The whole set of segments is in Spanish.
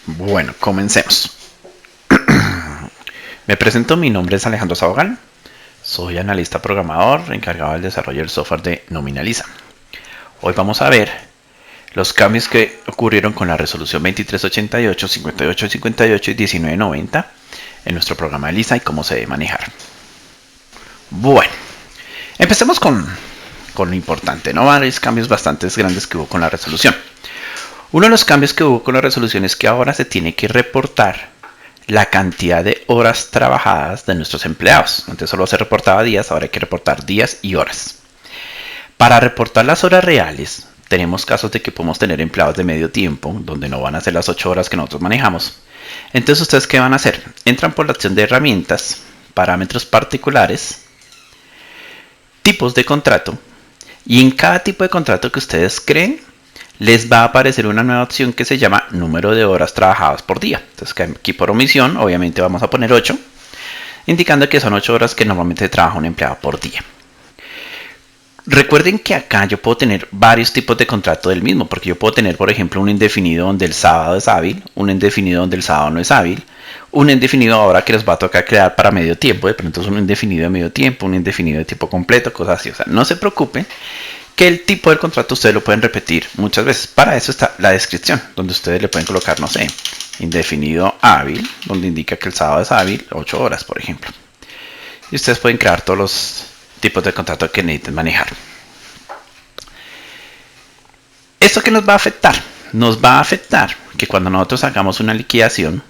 Bueno, comencemos. Me presento, mi nombre es Alejandro Sabogal. Soy analista programador encargado del desarrollo del software de Nominaliza. Hoy vamos a ver los cambios que ocurrieron con la resolución 2388, 5858 y 1990 en nuestro programa de Lisa y cómo se debe manejar. Bueno, empecemos con lo importante, ¿no? Varios cambios bastante grandes que hubo con la resolución. Uno de los cambios que hubo con la resolución es que ahora se tiene que reportar la cantidad de horas trabajadas de nuestros empleados. Antes solo se reportaba días, ahora hay que reportar días y horas. Para reportar las horas reales, tenemos casos de que podemos tener empleados de medio tiempo, donde no van a ser las 8 horas que nosotros manejamos. Entonces, ¿ustedes qué van a hacer? Entran por la opción de herramientas, parámetros particulares, tipos de contrato, y en cada tipo de contrato que ustedes creen, les va a aparecer una nueva opción que se llama número de horas trabajadas por día. Entonces aquí por omisión, obviamente vamos a poner 8, indicando que son 8 horas que normalmente trabaja un empleado por día. Recuerden que acá yo puedo tener varios tipos de contrato del mismo, porque yo puedo tener, por ejemplo, un indefinido donde el sábado es hábil, un indefinido donde el sábado no es hábil, un indefinido ahora que les va a tocar crear para medio tiempo, de pronto es un indefinido de medio tiempo, un indefinido de tiempo completo, cosas así. O sea, no se preocupen que el tipo del contrato ustedes lo pueden repetir muchas veces. Para eso está la descripción, donde ustedes le pueden colocar, no sé, indefinido hábil, donde indica que el sábado es hábil, 8 horas, por ejemplo. Y ustedes pueden crear todos los tipos de contrato que necesiten manejar. ¿Esto qué nos va a afectar? Nos va a afectar que cuando nosotros hagamos una liquidación,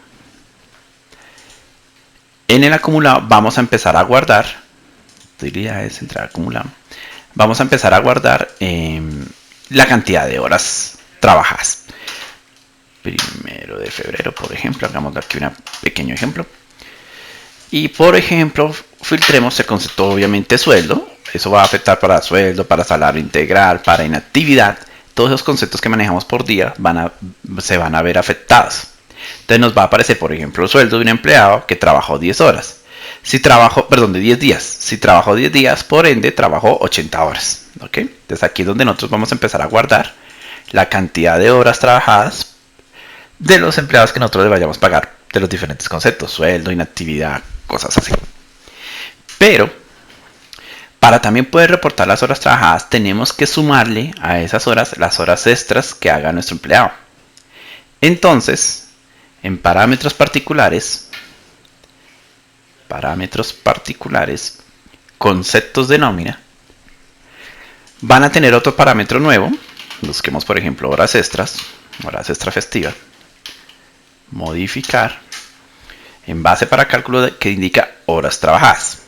en el acumulado vamos a empezar a guardar utilidades, entrada acumulada. Vamos a empezar a guardar la cantidad de horas trabajadas. 1 de febrero, por ejemplo, hagamos aquí un pequeño ejemplo. Y por ejemplo, filtremos el concepto, obviamente, sueldo. Eso va a afectar para sueldo, para salario integral, para inactividad. Todos esos conceptos que manejamos por día se van a ver afectados. Entonces nos va a aparecer, por ejemplo, el sueldo de un empleado que trabajó 10 horas. Si trabajó, perdón, de 10 días. Si trabajó 10 días, por ende, trabajó 80 horas. ¿Ok? Entonces aquí es donde nosotros vamos a empezar a guardar la cantidad de horas trabajadas de los empleados que nosotros les vayamos a pagar de los diferentes conceptos, sueldo, inactividad, cosas así. Pero, para también poder reportar las horas trabajadas, tenemos que sumarle a esas horas las horas extras que haga nuestro empleado. Entonces, en parámetros particulares, conceptos de nómina, van a tener otro parámetro nuevo. Busquemos, por ejemplo, horas extra festiva, modificar, en base para cálculo que indica horas trabajadas.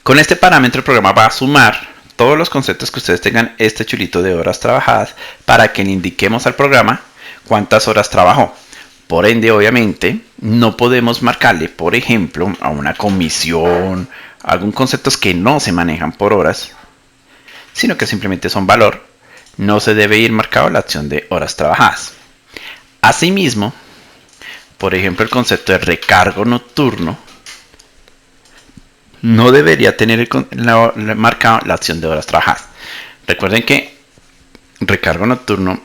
Con este parámetro el programa va a sumar todos los conceptos que ustedes tengan este chulito de horas trabajadas para que le indiquemos al programa cuántas horas trabajó. Por ende, obviamente, no podemos marcarle, por ejemplo, a una comisión, algún conceptos que no se manejan por horas, sino que simplemente son valor. No se debe ir marcado la opción de horas trabajadas. Asimismo, por ejemplo, el concepto de recargo nocturno no debería tener marcado la opción de horas trabajadas. Recuerden que recargo nocturno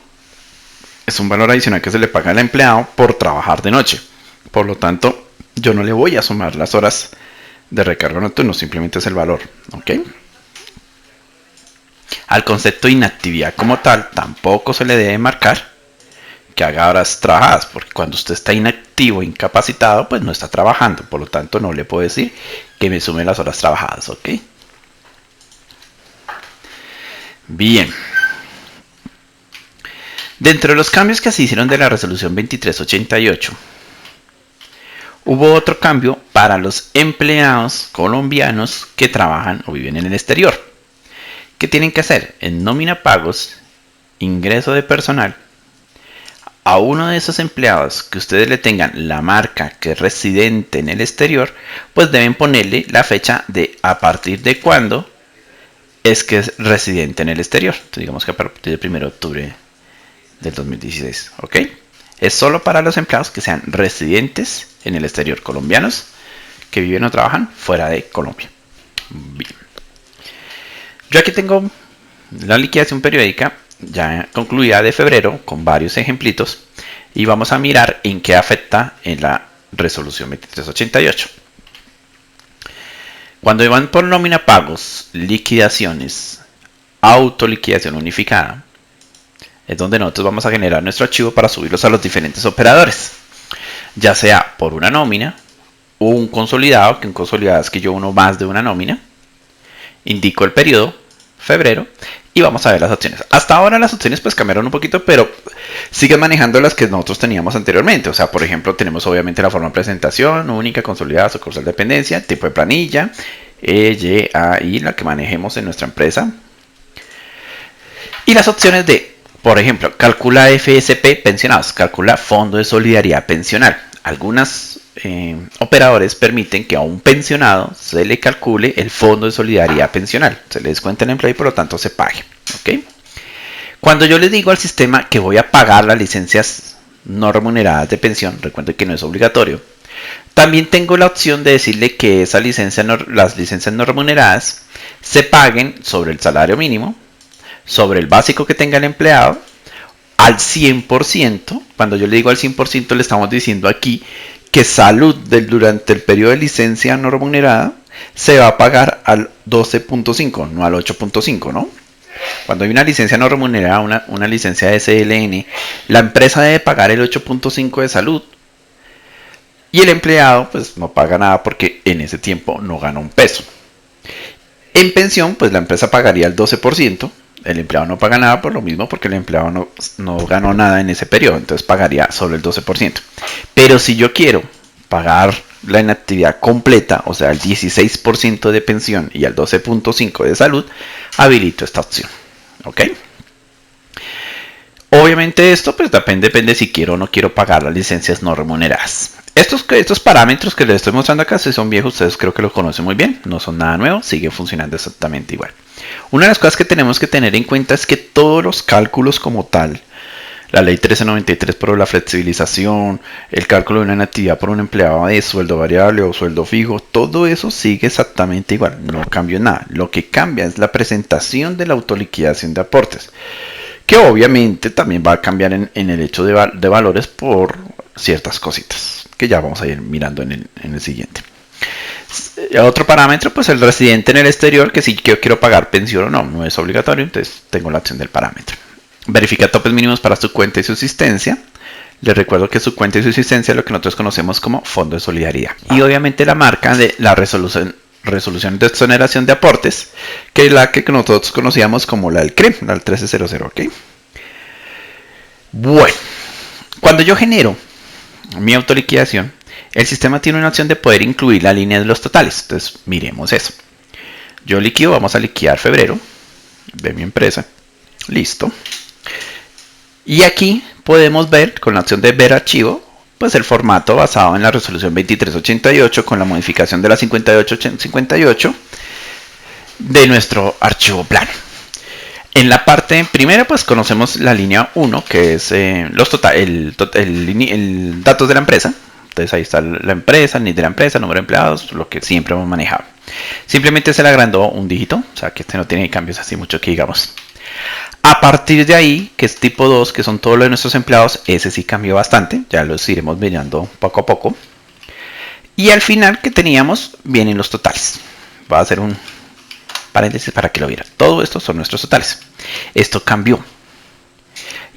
es un valor adicional que se le paga al empleado por trabajar de noche. Por lo tanto, yo no le voy a sumar las horas de recargo nocturno, simplemente es el valor. ¿Ok? Al concepto de inactividad como tal, tampoco se le debe marcar que haga horas trabajadas, porque cuando usted está inactivo, incapacitado, pues no está trabajando. Por lo tanto, no le puedo decir que me sume las horas trabajadas. ¿Ok? Bien. Dentro de los cambios que se hicieron de la resolución 2388, hubo otro cambio para los empleados colombianos que trabajan o viven en el exterior. ¿Qué tienen que hacer? En nómina pagos, ingreso de personal, a uno de esos empleados que ustedes le tengan la marca que es residente en el exterior, pues deben ponerle la fecha de a partir de cuándo es que es residente en el exterior. Entonces digamos que a partir del 1 de octubre del 2016, ¿ok? Es solo para los empleados que sean residentes en el exterior, colombianos que viven o trabajan fuera de Colombia. Bien. Yo aquí tengo la liquidación periódica ya concluida de febrero con varios ejemplitos y vamos a mirar en qué afecta en la resolución 2388. Cuando van por nómina pagos, liquidaciones, autoliquidación unificada, es donde nosotros vamos a generar nuestro archivo para subirlos a los diferentes operadores, ya sea por una nómina o un consolidado, que un consolidado es que yo uno más de una nómina, indico el periodo, febrero, y vamos a ver las opciones. Hasta ahora las opciones pues cambiaron un poquito, pero siguen manejando las que nosotros teníamos anteriormente. O sea, por ejemplo, tenemos obviamente la forma de presentación, única, consolidada, sucursal de dependencia, tipo de planilla, Y, A, I, la que manejemos en nuestra empresa. Y las opciones de, por ejemplo, calcula FSP pensionados, calcula Fondo de Solidaridad Pensional. Algunos operadores permiten que a un pensionado se le calcule el Fondo de Solidaridad Pensional. Se le descuenta el empleo y por lo tanto se pague. ¿Okay? Cuando yo les digo al sistema que voy a pagar las licencias no remuneradas de pensión, recuerden que no es obligatorio, también tengo la opción de decirle que las licencias no remuneradas se paguen sobre el salario mínimo, sobre el básico que tenga el empleado, al 100%. Cuando yo le digo al 100%, le estamos diciendo aquí que salud durante el periodo de licencia no remunerada se va a pagar al 12.5, no al 8.5, ¿no? Cuando hay una licencia no remunerada, una licencia de SLN, la empresa debe pagar el 8.5 de salud y el empleado pues no paga nada porque en ese tiempo no gana un peso. En pensión, pues la empresa pagaría el 12%. El empleado no paga nada por lo mismo porque el empleado no ganó nada en ese periodo, entonces pagaría solo el 12%. Pero si yo quiero pagar la inactividad completa, o sea, el 16% de pensión y el 12.5% de salud, habilito esta opción. ¿Ok? Obviamente esto pues depende si quiero o no quiero pagar las licencias no remuneradas. Estos parámetros que les estoy mostrando acá, si son viejos, ustedes creo que los conocen muy bien, no son nada nuevo, siguen funcionando exactamente igual. Una de las cosas que tenemos que tener en cuenta es que todos los cálculos como tal, la ley 1393 por la flexibilización, el cálculo de una inactividad por un empleado de sueldo variable o sueldo fijo, todo eso sigue exactamente igual, no cambió nada. Lo que cambia es la presentación de la autoliquidación de aportes, que obviamente también va a cambiar en el hecho de valores por ciertas cositas que ya vamos a ir mirando en el siguiente. Otro parámetro, pues el residente en el exterior, que si yo quiero pagar pensión o no, no es obligatorio, entonces tengo la opción del parámetro. Verifica topes mínimos para su cuenta y subsistencia. Les recuerdo que su cuenta y subsistencia es lo que nosotros conocemos como Fondo de Solidaridad. Y obviamente la marca de la resolución de exoneración de aportes, que es la que nosotros conocíamos como la del CREM, la del 1300, ¿ok? Bueno, cuando yo genero mi autoliquidación, el sistema tiene una opción de poder incluir la línea de los totales. Entonces, miremos eso. Yo liquido, vamos a liquidar febrero de mi empresa. Listo. Y aquí podemos ver, con la opción de ver archivo, pues el formato basado en la resolución 2388 con la modificación de la 5858 de nuestro archivo plano. En la parte primera, pues conocemos la línea 1, que es el datos de la empresa. Entonces ahí está la empresa, el NID de la empresa, el número de empleados, lo que siempre hemos manejado. Simplemente se le agrandó un dígito, o sea que este no tiene cambios así mucho que digamos. A partir de ahí, que es tipo 2, que son todos los de nuestros empleados, ese sí cambió bastante, ya los iremos mirando poco a poco. Y al final que teníamos, vienen los totales. Voy a hacer un paréntesis para que lo vieran. Todo esto son nuestros totales. Esto cambió.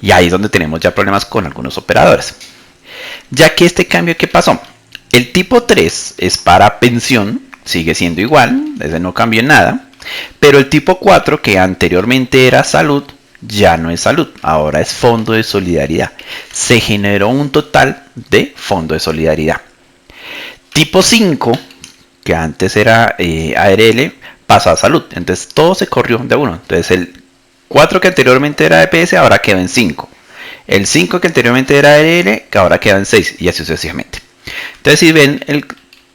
Y ahí es donde tenemos ya problemas con algunos operadores. Ya que este cambio, ¿qué pasó? El tipo 3 es para pensión, sigue siendo igual, ese no cambió en nada. Pero el tipo 4, que anteriormente era salud, ya no es salud, ahora es Fondo de Solidaridad. Se generó un total de Fondo de Solidaridad. Tipo 5, que antes era ARL, pasa a salud. Entonces todo se corrió de uno. Entonces el 4 que anteriormente era EPS ahora quedó en 5. El 5 que anteriormente era ARL, que ahora queda en 6 y así sucesivamente. Entonces si ven, el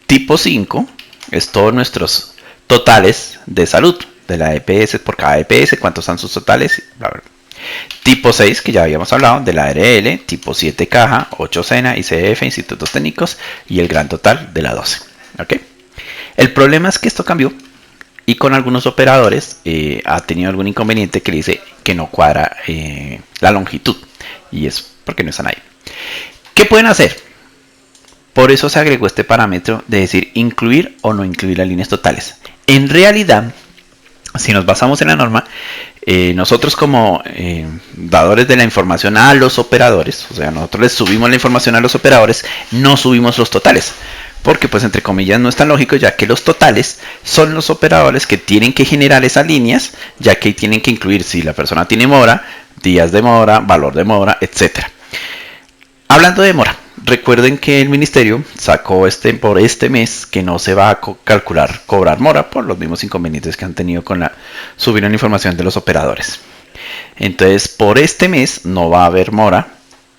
tipo 5 es todos nuestros totales de salud de la EPS por cada EPS, cuántos son sus totales, bla, bla. Tipo 6, que ya habíamos hablado, de la ARL, tipo 7 caja, 8 SENA, ICF, institutos técnicos y el gran total de la 12. ¿Okay? El problema es que esto cambió y con algunos operadores ha tenido algún inconveniente que le dice que no cuadra la longitud y es porque no están ahí. ¿Qué pueden hacer? Por eso se agregó este parámetro de decir incluir o no incluir las líneas totales. En realidad, si nos basamos en la norma, nosotros como dadores de la información a los operadores, o sea, nosotros les subimos la información a los operadores, no subimos los totales. Porque pues entre comillas no es tan lógico, ya que los totales son los operadores que tienen que generar esas líneas, ya que tienen que incluir si la persona tiene mora, días de mora, valor de mora, etc. Hablando de mora, recuerden que el ministerio sacó por este mes que no se va a cobrar mora por los mismos inconvenientes que han tenido con subir la información de los operadores. Entonces, por este mes no va a haber mora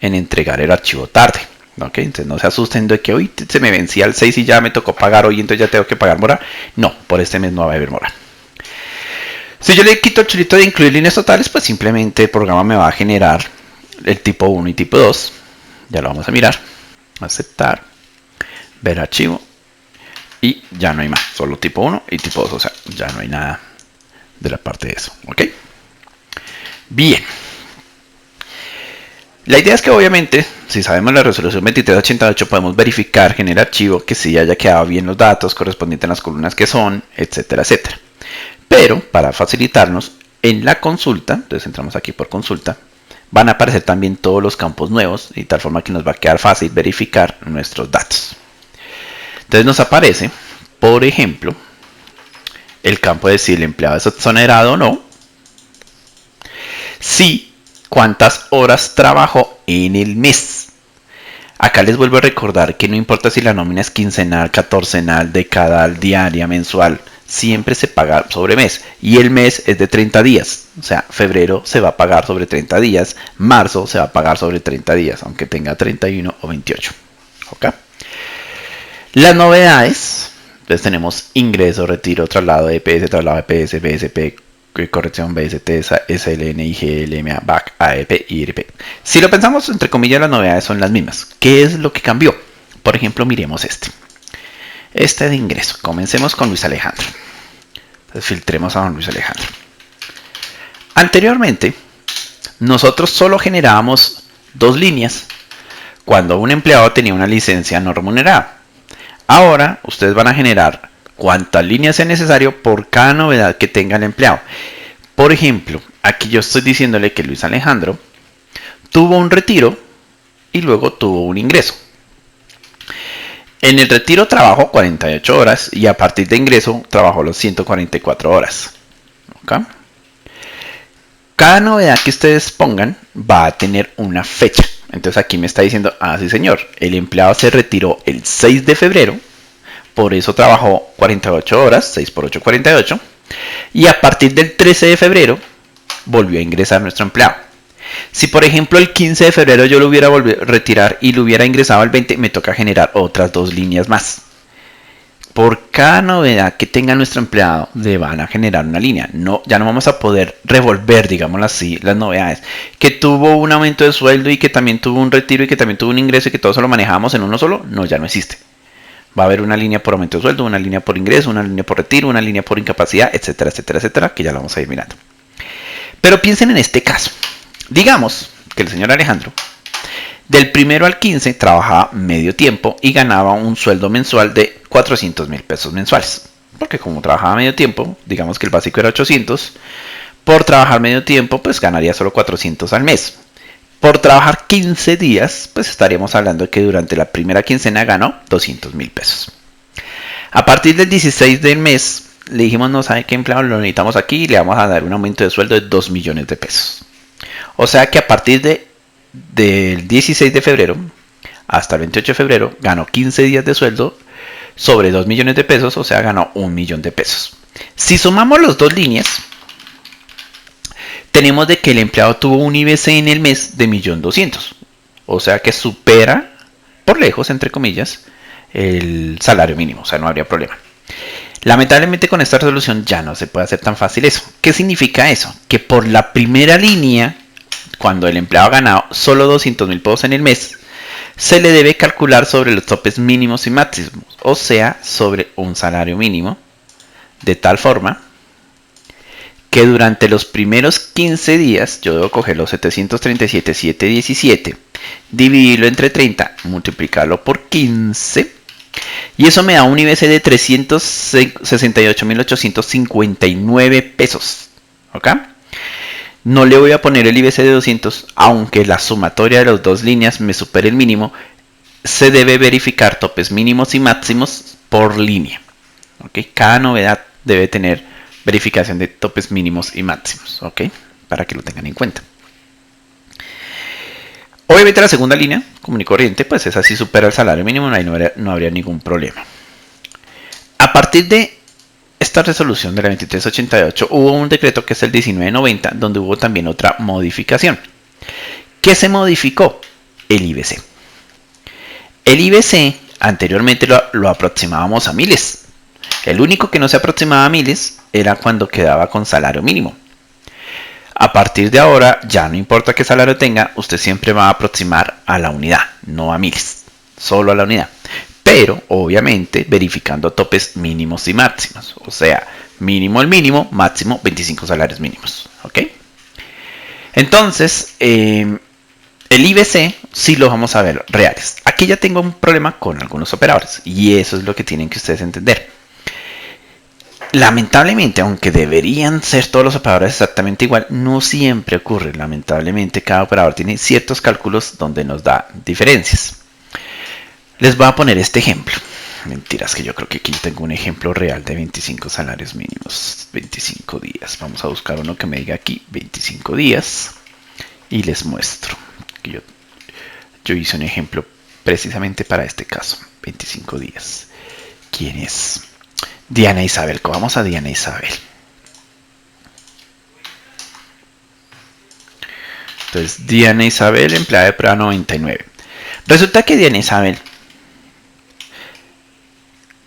en entregar el archivo tarde. ¿Ok? Entonces no se asusten de que hoy se me vencía el 6 y ya me tocó pagar hoy, entonces ya tengo que pagar mora. No, por este mes no va a haber mora. Si yo le quito el chulito de incluir líneas totales, pues simplemente el programa me va a generar el tipo 1 y tipo 2. Ya lo vamos a mirar. Aceptar. Ver archivo. Y ya no hay más. Solo tipo 1 y tipo 2. O sea, ya no hay nada de la parte de eso. ¿Ok? Bien. La idea es que obviamente, si sabemos la resolución 2388, podemos verificar en el archivo que sí haya quedado bien los datos correspondientes a las columnas que son, etcétera, etcétera. Pero, para facilitarnos, en la consulta, entonces entramos aquí por consulta, van a aparecer también todos los campos nuevos, de tal forma que nos va a quedar fácil verificar nuestros datos. Entonces nos aparece, por ejemplo, el campo de si el empleado es exonerado o no, si cuántas horas trabajó en el mes. Acá les vuelvo a recordar que no importa si la nómina es quincenal, catorcenal, decadal, diaria, mensual, siempre se paga sobre mes. Y el mes es de 30 días. O sea, febrero se va a pagar sobre 30 días, marzo se va a pagar sobre 30 días, aunque tenga 31 o 28. ¿Ok? Las novedades, entonces tenemos ingreso, retiro, traslado de EPS, traslado de EPS, BSP, corrección BST, SLN, IGL, MA, BAC, AEP, IRP. Si lo pensamos, entre comillas, las novedades son las mismas. ¿Qué es lo que cambió? Por ejemplo, miremos este. Este de ingreso. Comencemos con Luis Alejandro. Entonces filtremos a don Luis Alejandro. Anteriormente, nosotros solo generábamos dos líneas cuando un empleado tenía una licencia no remunerada. Ahora, ustedes van a generar cuántas líneas sea necesario por cada novedad que tenga el empleado. Por ejemplo, aquí yo estoy diciéndole que Luis Alejandro tuvo un retiro y luego tuvo un ingreso. En el retiro trabajó 48 horas y a partir de ingreso trabajó los 144 horas. ¿Okay? Cada novedad que ustedes pongan va a tener una fecha. Entonces aquí me está diciendo, ah sí señor, el empleado se retiró el 6 de febrero. Por eso trabajó 48 horas, 6 por 8, 48. Y a partir del 13 de febrero volvió a ingresar nuestro empleado. Si por ejemplo el 15 de febrero yo lo hubiera volvido a retirar y lo hubiera ingresado al 20, me toca generar otras dos líneas más. Por cada novedad que tenga nuestro empleado, le van a generar una línea. No, ya no vamos a poder revolver, digámoslo así, las novedades. Que tuvo un aumento de sueldo y que también tuvo un retiro y que también tuvo un ingreso y que todo eso lo manejamos en uno solo. No, ya no existe. Va a haber una línea por aumento de sueldo, una línea por ingreso, una línea por retiro, una línea por incapacidad, etcétera, etcétera, etcétera, que ya la vamos a ir mirando. Pero piensen en este caso. Digamos que el señor Alejandro, del 1 al 15, trabajaba medio tiempo y ganaba un sueldo mensual de 400,000 pesos mensuales. Porque como trabajaba medio tiempo, digamos que el básico era 800, por trabajar medio tiempo, pues ganaría solo 400 al mes. Por trabajar 15 días, pues estaríamos hablando de que durante la primera quincena ganó 200,000 pesos. A partir del 16 del mes, le dijimos, no sabe qué empleado lo necesitamos aquí y le vamos a dar un aumento de sueldo de 2 millones de pesos. O sea que a partir del 16 de febrero hasta el 28 de febrero ganó 15 días de sueldo sobre 2 millones de pesos, o sea ganó 1 millón de pesos. Si sumamos las dos líneas, tenemos de que el empleado tuvo un IBC en el mes de 1.200.000, o sea que supera por lejos, entre comillas, el salario mínimo, o sea no habría problema. Lamentablemente con esta resolución ya no se puede hacer tan fácil eso. ¿Qué significa eso? Que por la primera línea, cuando el empleado ha ganado solo 200,000 pesos en el mes, se le debe calcular sobre los topes mínimos y máximos, o sea, sobre un salario mínimo, de tal forma que durante los primeros 15 días, yo debo coger los 737,717, dividirlo entre 30 multiplicarlo por 15 y eso me da un IBC de 368.859 pesos. ¿Ok? No le voy a poner el IBC de 200, aunque la sumatoria de las dos líneas me supere el mínimo. Se debe verificar topes mínimos y máximos por línea. ¿Ok? Cada novedad debe tener verificación de topes mínimos y máximos. ¿Ok? Para que lo tengan en cuenta. Obviamente la segunda línea, común y corriente, pues esa sí supera el salario mínimo, ahí no habría ningún problema. A partir de esta resolución de la 2388 hubo un decreto que es el 1990, donde hubo también otra modificación. ¿Qué se modificó? El IBC. El IBC anteriormente lo aproximábamos a miles. El único que no se aproximaba a miles era cuando quedaba con salario mínimo. A partir de ahora, ya no importa qué salario tenga, usted siempre va a aproximar a la unidad, no a miles, solo a la unidad. Pero, obviamente, verificando topes mínimos y máximos. O sea, mínimo el mínimo, máximo 25 salarios mínimos. ¿Ok? Entonces, el IBC sí lo vamos a ver reales. Aquí ya tengo un problema con algunos operadores. Y eso es lo que tienen que ustedes entender. Lamentablemente, aunque deberían ser todos los operadores exactamente igual, no siempre ocurre. Lamentablemente, cada operador tiene ciertos cálculos donde nos da diferencias. Les voy a poner este ejemplo. Mentiras, que yo creo que aquí tengo un ejemplo real de 25 salarios mínimos, 25 días. Vamos a buscar uno que me diga aquí 25 días y les muestro. Yo hice un ejemplo precisamente para este caso, 25 días. ¿Quién es? Diana Isabel. Vamos a Diana Isabel. Entonces, Diana Isabel, empleada de prueba 99. Resulta que Diana Isabel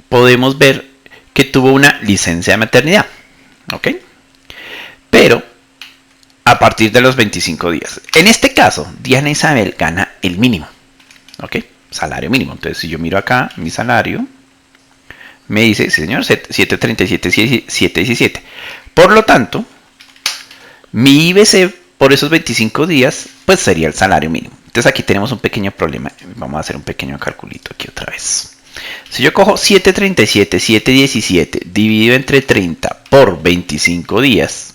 podemos ver que tuvo una licencia de maternidad. ¿Ok? Pero a partir de los 25 días. En este caso, Diana Isabel gana el mínimo. ¿Ok? Salario mínimo. Entonces, si yo miro acá mi salario, me dice, sí señor, 737.717. Por lo tanto, mi IBC por esos 25 días, pues sería el salario mínimo. Entonces aquí tenemos un pequeño problema. Vamos a hacer un pequeño calculito aquí otra vez. Si yo cojo 737.717 dividido entre 30 por 25 días,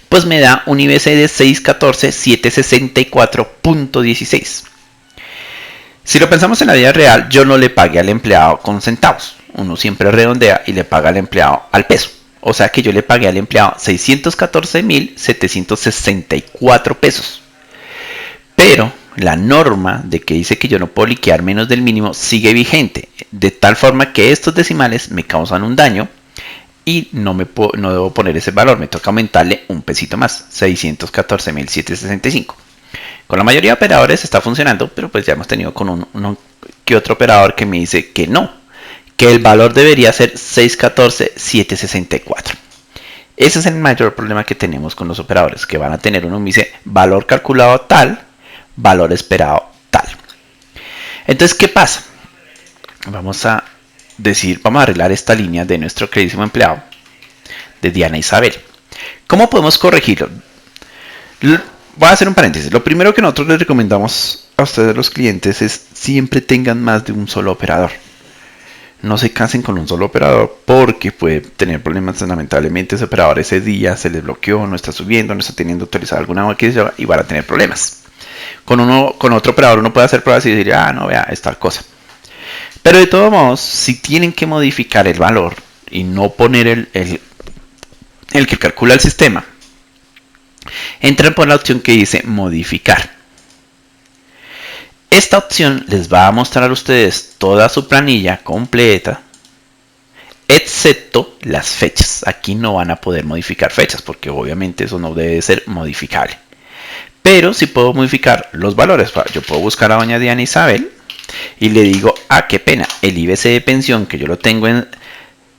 pues me da un IBC de 614.764.16. Si lo pensamos en la vida real, yo no le pagué al empleado con centavos. Uno siempre redondea y le paga al empleado al peso. O sea que yo le pagué al empleado 614.764 pesos. Pero la norma de que dice que yo no puedo liquidar menos del mínimo sigue vigente. De tal forma que estos decimales me causan un daño y no debo poner ese valor. Me toca aumentarle un pesito más, 614.765. Con la mayoría de operadores está funcionando, pero pues ya hemos tenido con uno que otro operador que me dice que no, que el valor debería ser 614.764. Ese es el mayor problema que tenemos con los operadores, que van a tener uno me dice valor calculado tal, valor esperado tal. Entonces, ¿qué pasa? Vamos a arreglar esta línea de nuestro queridísimo empleado, de Diana Isabel. ¿Cómo podemos corregirlo? Voy a hacer un paréntesis. Lo primero que nosotros les recomendamos a ustedes los clientes es siempre tengan más de un solo operador. No se casen con un solo operador porque puede tener problemas. Lamentablemente ese operador ese día se les bloqueó, no está subiendo, no está teniendo actualizada alguna adquisición y van a tener problemas. Con otro operador uno puede hacer pruebas y decir, no, vea, es tal cosa. Pero de todos modos, si tienen que modificar el valor y no poner el que calcula el sistema, entran por la opción que dice modificar. Esta opción les va a mostrar a ustedes toda su planilla completa, excepto las fechas. Aquí no van a poder modificar fechas porque obviamente eso no debe ser modificable. Pero sí puedo modificar los valores. Yo puedo buscar a doña Diana Isabel y le digo, qué pena, el IBC de pensión que yo lo tengo en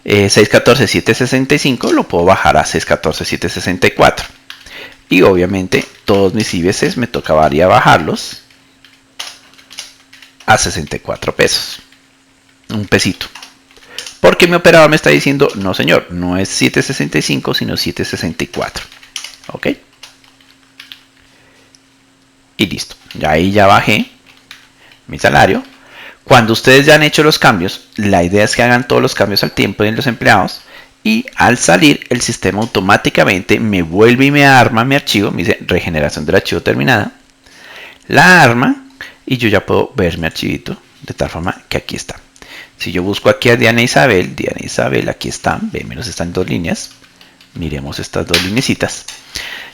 614.765 lo puedo bajar a 614.764. Y obviamente todos mis IBCs me tocaría bajarlos a 64 pesos. Un pesito. Porque mi operador me está diciendo, no señor, no es 765 sino 764. ¿Ok? Y listo. Ya ahí ya bajé mi salario. Cuando ustedes ya han hecho los cambios, la idea es que hagan todos los cambios al tiempo de los empleados y al salir el sistema automáticamente me vuelve y me arma mi archivo, me dice regeneración del archivo terminada, la arma y yo ya puedo ver mi archivito de tal forma que aquí está. Si yo busco aquí a Diana Isabel, aquí está, ven, menos están dos líneas, miremos estas dos linecitas.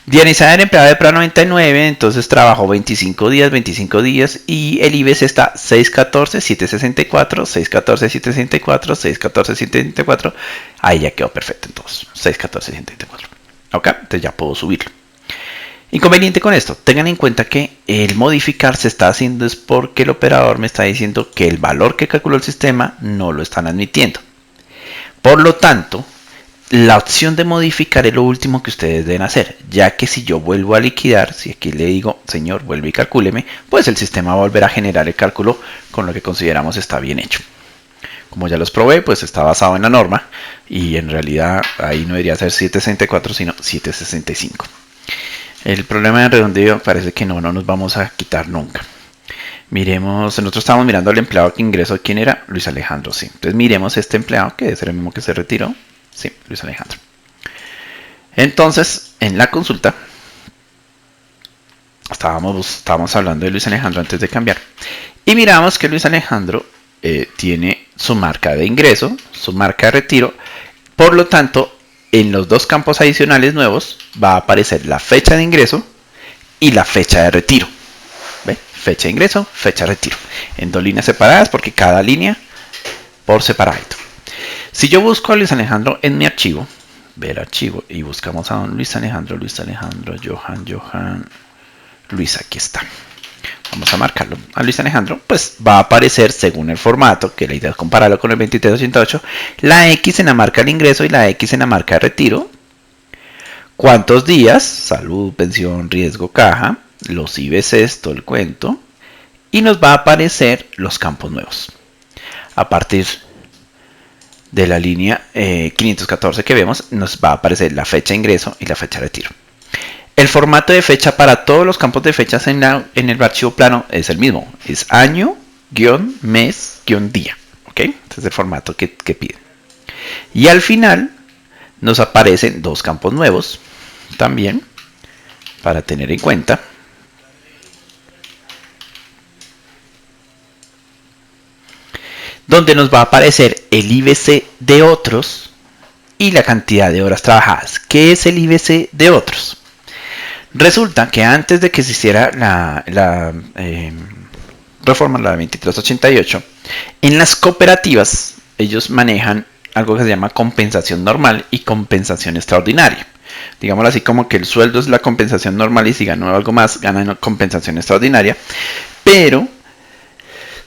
Diana Isabel, empleada de PRA 99, entonces trabajó 25 días y el IBC está 614, 764, 614, 764, 614, 764. Ahí ya quedó perfecto entonces, 614, 764. Ok, entonces ya puedo subirlo. Inconveniente con esto, tengan en cuenta que el modificar se está haciendo es porque el operador me está diciendo que el valor que calculó el sistema no lo están admitiendo. Por lo tanto, la opción de modificar es lo último que ustedes deben hacer, ya que si yo vuelvo a liquidar, si aquí le digo, señor, vuelve y calcúleme, pues el sistema va a volver a generar el cálculo con lo que consideramos está bien hecho. Como ya los probé, pues está basado en la norma y en realidad ahí no debería ser 764, sino 765. El problema de redondeo parece que no nos vamos a quitar nunca. Miremos, nosotros estábamos mirando al empleado que ingresó, ¿quién era? Luis Alejandro, sí. Entonces miremos este empleado, que debe ser el mismo que se retiró. Sí, Luis Alejandro. Entonces, en la consulta, estábamos hablando de Luis Alejandro antes de cambiar. Y miramos que Luis Alejandro tiene su marca de ingreso, su marca de retiro. Por lo tanto, en los dos campos adicionales nuevos va a aparecer la fecha de ingreso y la fecha de retiro. ¿Ve? Fecha de ingreso, fecha de retiro. En dos líneas separadas porque cada línea por separado. Si yo busco a Luis Alejandro en mi archivo, ver archivo y buscamos a don Luis Alejandro, Johan, Luis, aquí está. Vamos a marcarlo a Luis Alejandro, pues va a aparecer según el formato, que la idea es compararlo con el 2388, la X en la marca de ingreso y la X en la marca de retiro. ¿Cuántos días? Salud, pensión, riesgo, caja, los IBCs, todo el cuento. Y nos va a aparecer los campos nuevos. A partir de la línea 514 que vemos, nos va a aparecer la fecha de ingreso y la fecha de retiro. El formato de fecha para todos los campos de fechas en el archivo plano es el mismo. Es año, mes, día. ¿Ok? Este es el formato que piden. Y al final nos aparecen dos campos nuevos también para tener en cuenta. Donde nos va a aparecer el IBC de otros y la cantidad de horas trabajadas. ¿Qué es el IBC de otros? Resulta que antes de que se hiciera la reforma, la 2388, en las cooperativas ellos manejan algo que se llama compensación normal y compensación extraordinaria. Digámoslo así, como que el sueldo es la compensación normal y si ganó algo más, ganan compensación extraordinaria. Pero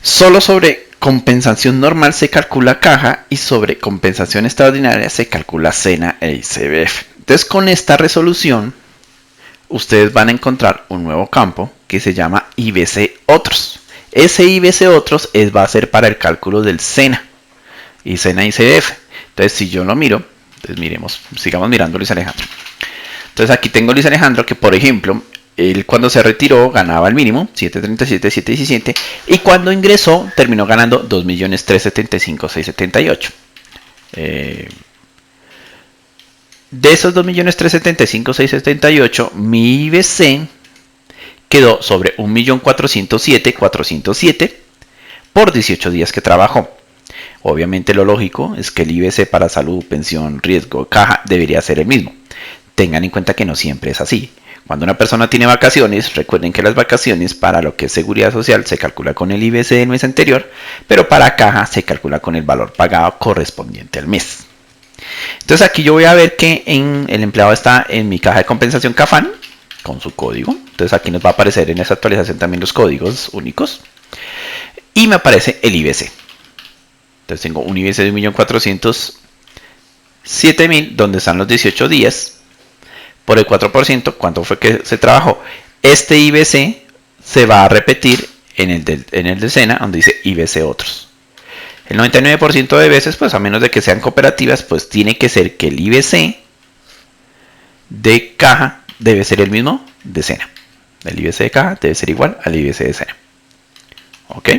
solo sobre compensación normal se calcula caja y sobre compensación extraordinaria se calcula SENA e ICBF. Entonces, con esta resolución, ustedes van a encontrar un nuevo campo que se llama IBC Otros. Ese IBC Otros va a ser para el cálculo del SENA y SENA ICBF. Entonces, si yo lo miro, entonces sigamos mirando Luis Alejandro. Entonces, aquí tengo Luis Alejandro que, por ejemplo, él cuando se retiró ganaba el mínimo, 737, 717, y cuando ingresó terminó ganando 2.375.678. De esos 2.375.678, mi IBC quedó sobre 1.407.407 por 18 días que trabajó. Obviamente lo lógico es que el IBC para salud, pensión, riesgo, caja debería ser el mismo. Tengan en cuenta que no siempre es así. Cuando una persona tiene vacaciones, recuerden que las vacaciones para lo que es seguridad social se calcula con el IBC del mes anterior, pero para caja se calcula con el valor pagado correspondiente al mes. Entonces aquí yo voy a ver que el empleado está en mi caja de compensación CAFAN con su código. Entonces aquí nos va a aparecer en esa actualización también los códigos únicos. Y me aparece el IBC. Entonces tengo un IBC de 1.407.000 donde están los 18 días. Por el 4%, ¿cuánto fue que se trabajó? Este IBC se va a repetir en el de SENA, donde dice IBC Otros. El 99% de veces, pues a menos de que sean cooperativas, pues tiene que ser que el IBC de caja debe ser el mismo de SENA. El IBC de caja debe ser igual al IBC de SENA. ¿Ok?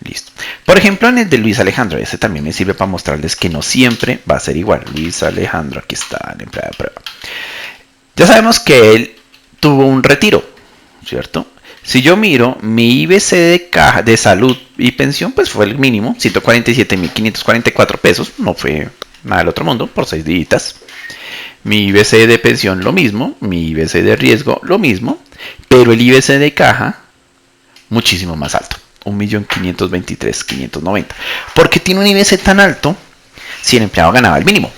Listo. Por ejemplo, en el de Luis Alejandro, ese también me sirve para mostrarles que no siempre va a ser igual. Luis Alejandro, aquí está el empleado de prueba. Ya sabemos que él tuvo un retiro, ¿cierto? Si yo miro mi IBC de caja de salud y pensión, pues fue el mínimo, 147.544 pesos, no fue nada del otro mundo, por 6 días. Mi IBC de pensión lo mismo, mi IBC de riesgo lo mismo, pero el IBC de caja muchísimo más alto, 1.523.590. ¿Por qué tiene un IBC tan alto si el empleado ganaba el mínimo?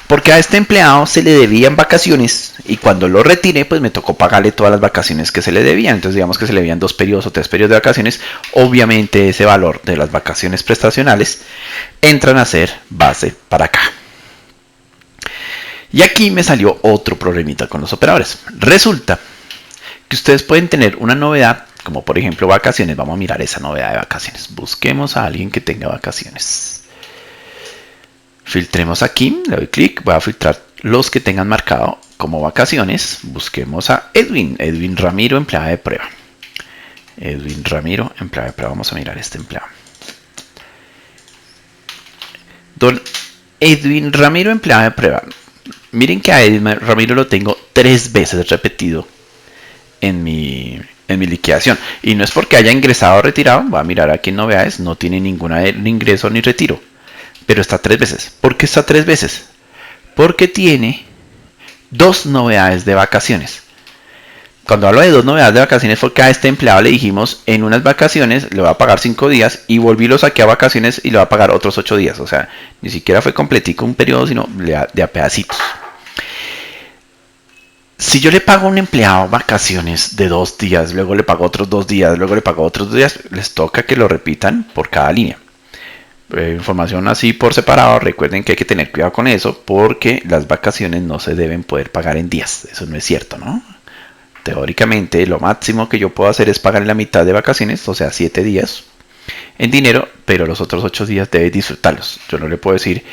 Porque a este empleado se le debían vacaciones y cuando lo retiré pues me tocó pagarle todas las vacaciones que se le debían. Entonces digamos que se le debían 2 periodos o 3 periodos de vacaciones. Obviamente ese valor de las vacaciones prestacionales entran a ser base para acá. Y aquí me salió otro problemita con los operadores. Resulta que ustedes pueden tener una novedad, como por ejemplo vacaciones. Vamos a mirar esa novedad de vacaciones. Busquemos a alguien que tenga vacaciones. Filtremos aquí, le doy clic, voy a filtrar los que tengan marcado como vacaciones. Busquemos a Edwin Ramiro, empleado de prueba. Edwin Ramiro, empleado de prueba. Vamos a mirar este empleado. Don Edwin Ramiro, empleado de prueba. Miren que a Edwin Ramiro lo tengo 3 veces repetido en mi liquidación. Y no es porque haya ingresado o retirado. Voy a mirar aquí en novedades. No tiene ninguna ingreso ni retiro. Pero está 3 veces. ¿Por qué está 3 veces? Porque tiene 2 novedades de vacaciones. Cuando hablo de 2 novedades de vacaciones fue que a este empleado le dijimos en unas vacaciones le va a pagar 5 días y volví lo saqué a vacaciones y le va a pagar otros 8 días. O sea, ni siquiera fue completico un periodo, sino de a pedacitos. Si yo le pago a un empleado vacaciones de 2 días, luego le pago otros 2 días, luego le pago otros 2 días, les toca que lo repitan por cada línea. Información así por separado, recuerden que hay que tener cuidado con eso porque las vacaciones no se deben poder pagar en días, eso no es cierto, ¿no? Teóricamente lo máximo que yo puedo hacer es pagar la mitad de vacaciones, o sea 7 días en dinero, pero los otros 8 días debe disfrutarlos. Yo no le puedo decir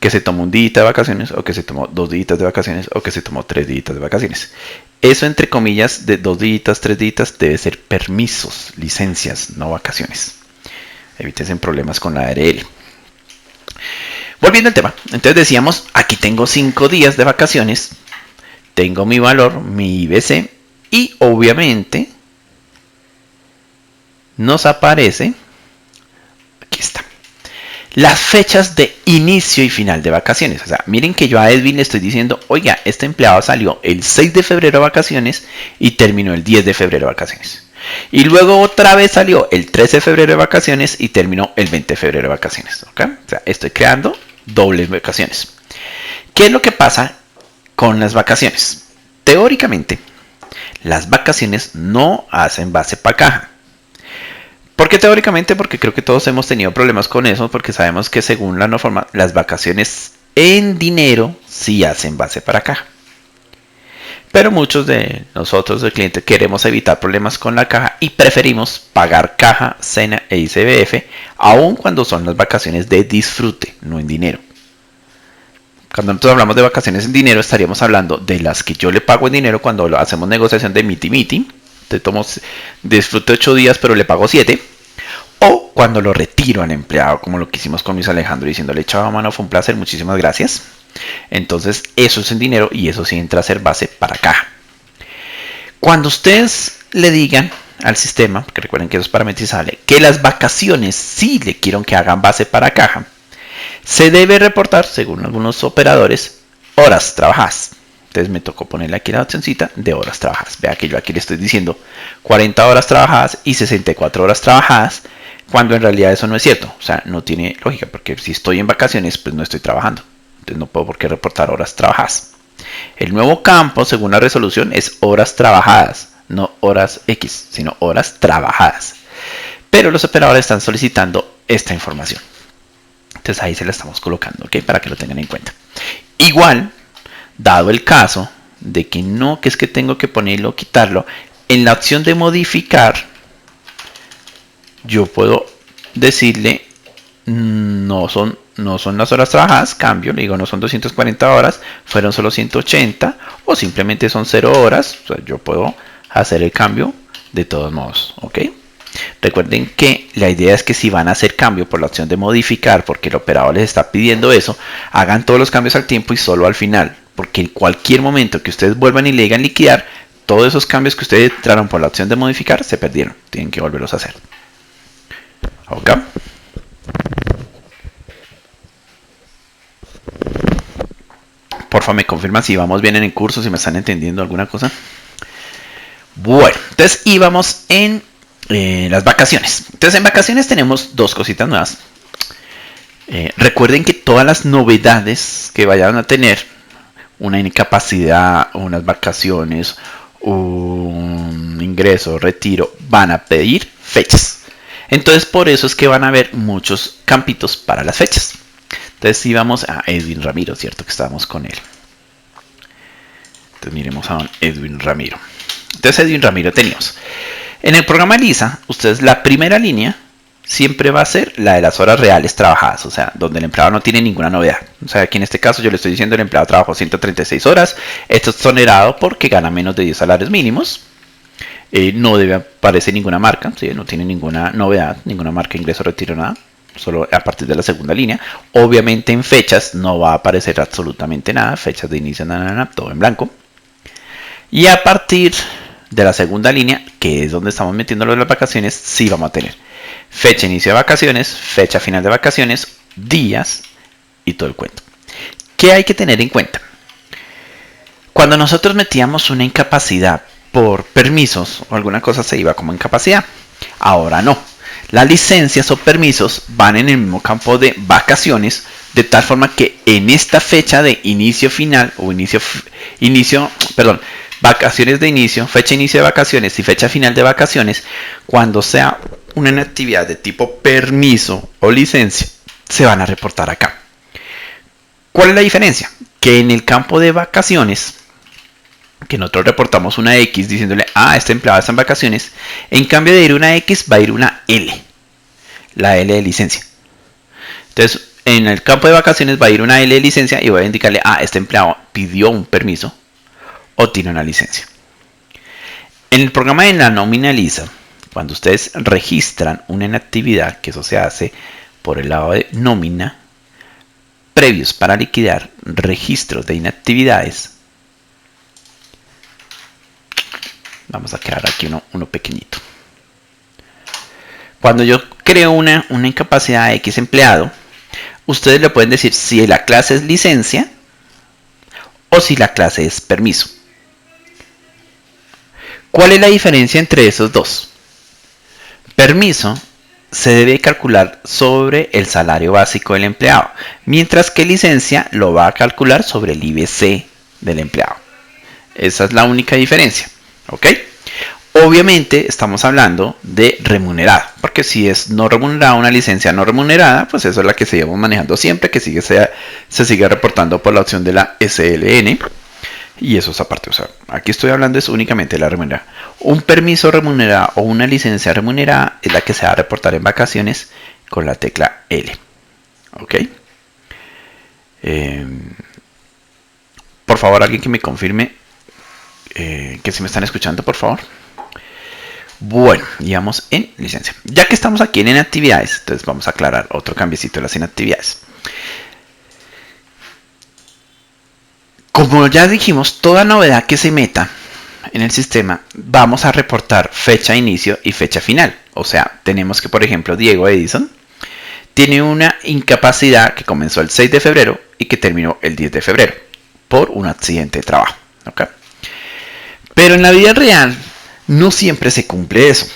que se tomó un día de vacaciones o que se tomó 2 días de vacaciones o que se tomó 3 días de vacaciones. Eso entre comillas de 2 días, 3 días debe ser permisos, licencias, no vacaciones. Evítense problemas con la ARL. Volviendo al tema, entonces decíamos, aquí tengo 5 días de vacaciones, tengo mi valor, mi IBC, y obviamente nos aparece, aquí está, las fechas de inicio y final de vacaciones. O sea, miren que yo a Edwin le estoy diciendo, oiga, este empleado salió el 6 de febrero de vacaciones y terminó el 10 de febrero de vacaciones. Y luego otra vez salió el 13 de febrero de vacaciones y terminó el 20 de febrero de vacaciones. ¿Okay? O sea, estoy creando dobles vacaciones. ¿Qué es lo que pasa con las vacaciones? Teóricamente, las vacaciones no hacen base para caja. ¿Por qué teóricamente? Porque creo que todos hemos tenido problemas con eso, porque sabemos que según la norma, las vacaciones en dinero sí hacen base para caja. Pero muchos de nosotros, el cliente, queremos evitar problemas con la caja y preferimos pagar caja, cena e ICBF, aun cuando son las vacaciones de disfrute, no en dinero. Cuando nosotros hablamos de vacaciones en dinero, estaríamos hablando de las que yo le pago en dinero cuando hacemos negociación de miti-miti. Te tomo disfrute 8 días, pero le pago 7. O cuando lo retiro al empleado, como lo que hicimos con Luis Alejandro, diciéndole, chao, mano, fue un placer, muchísimas gracias. Entonces eso es en dinero y eso sí entra a ser base para caja. Cuando ustedes le digan al sistema, porque recuerden que eso es parametrizable, que las vacaciones sí le quieren que hagan base para caja, se debe reportar, según algunos operadores, horas trabajadas. Entonces me tocó ponerle aquí la opcióncita de horas trabajadas. Vea que yo aquí le estoy diciendo 40 horas trabajadas y 64 horas trabajadas, cuando en realidad eso no es cierto. O sea, no tiene lógica, porque si estoy en vacaciones, pues no estoy trabajando. Entonces no puedo por qué reportar horas trabajadas. El nuevo campo, según la resolución, es horas trabajadas, no horas X, sino horas trabajadas. Pero los operadores están solicitando esta información. Entonces ahí se la estamos colocando, ¿ok? Para que lo tengan en cuenta. Igual, dado el caso de que no, que es que tengo que ponerlo o quitarlo, en la opción de modificar, yo puedo decirle no son las horas trabajadas, cambio, le digo no son 240 horas, fueron solo 180 o simplemente son 0 horas, o sea, yo puedo hacer el cambio de todos modos, ¿ok? Recuerden que la idea es que si van a hacer cambio por la opción de modificar, porque el operador les está pidiendo eso, hagan todos los cambios al tiempo y solo al final, porque en cualquier momento que ustedes vuelvan y le digan liquidar, todos esos cambios que ustedes entraron por la opción de modificar se perdieron, tienen que volverlos a hacer. ¿Ok? Porfa, me confirman si vamos bien en el curso, si me están entendiendo alguna cosa. Bueno, entonces íbamos en las vacaciones. Entonces en vacaciones tenemos dos cositas nuevas. Recuerden que todas las novedades que vayan a tener, una incapacidad, unas vacaciones, un ingreso, retiro, van a pedir fechas. Entonces por eso es que van a haber muchos campitos para las fechas. Entonces íbamos a Edwin Ramiro, ¿cierto? Que estábamos con él. Entonces miremos a don Edwin Ramiro. Entonces Edwin Ramiro teníamos. En el programa Lisa, ustedes la primera línea siempre va a ser la de las horas reales trabajadas, o sea, donde el empleado no tiene ninguna novedad. O sea, aquí en este caso yo le estoy diciendo el empleado trabajó 136 horas, esto es exonerado porque gana menos de 10 salarios mínimos, no debe aparecer ninguna marca, ¿sí? No tiene ninguna novedad, ninguna marca, ingreso, retiro, nada, solo a partir de la segunda línea. Obviamente en fechas no va a aparecer absolutamente nada, fechas de inicio, nada, todo en blanco. Y a partir de la segunda línea, que es donde estamos metiendo lo de las vacaciones, sí vamos a tener fecha inicio de vacaciones, fecha final de vacaciones, días y todo el cuento. ¿Qué hay que tener en cuenta? Cuando nosotros metíamos una incapacidad por permisos o alguna cosa se iba como incapacidad. Ahora no. Las licencias o permisos van en el mismo campo de vacaciones, de tal forma que en esta fecha de inicio final o vacaciones de inicio, fecha inicio de vacaciones y fecha final de vacaciones, cuando sea una actividad de tipo permiso o licencia, se van a reportar acá. ¿Cuál es la diferencia? Que en el campo de vacaciones, que nosotros reportamos una X diciéndole, este empleado está en vacaciones, en cambio de ir una X va a ir una L, la L de licencia. Entonces, en el campo de vacaciones va a ir una L de licencia y voy a indicarle, este empleado pidió un permiso o tiene una licencia. En el programa de la nómina Lisa, cuando ustedes registran una inactividad, que eso se hace por el lado de nómina, previos para liquidar, registros de inactividades. Vamos a crear aquí uno pequeñito. Cuando yo creo una incapacidad de X empleado, ustedes le pueden decir si la clase es licencia o si la clase es permiso. ¿Cuál es la diferencia entre esos dos? Permiso se debe calcular sobre el salario básico del empleado, mientras que licencia lo va a calcular sobre el IBC del empleado. Esa es la única diferencia. ¿Ok? Obviamente estamos hablando de remunerada, porque si es no remunerada, una licencia no remunerada, pues eso es la que seguimos manejando siempre, que se sigue reportando por la opción de la SLN. Y eso es aparte, o sea, aquí estoy hablando es únicamente de la remunerada. Un permiso remunerado o una licencia remunerada es la que se va a reportar en vacaciones con la tecla L. ¿Ok? Por favor, alguien que me confirme que si me están escuchando, por favor. Bueno, y vamos en licencia. Ya que estamos aquí en inactividades, entonces vamos a aclarar otro cambiecito de las inactividades. Como ya dijimos, toda novedad que se meta en el sistema, vamos a reportar fecha de inicio y fecha final. O sea, tenemos que, por ejemplo, Diego Edison tiene una incapacidad que comenzó el 6 de febrero y que terminó el 10 de febrero por un accidente de trabajo. ¿Okay? Pero en la vida real no siempre se cumple eso.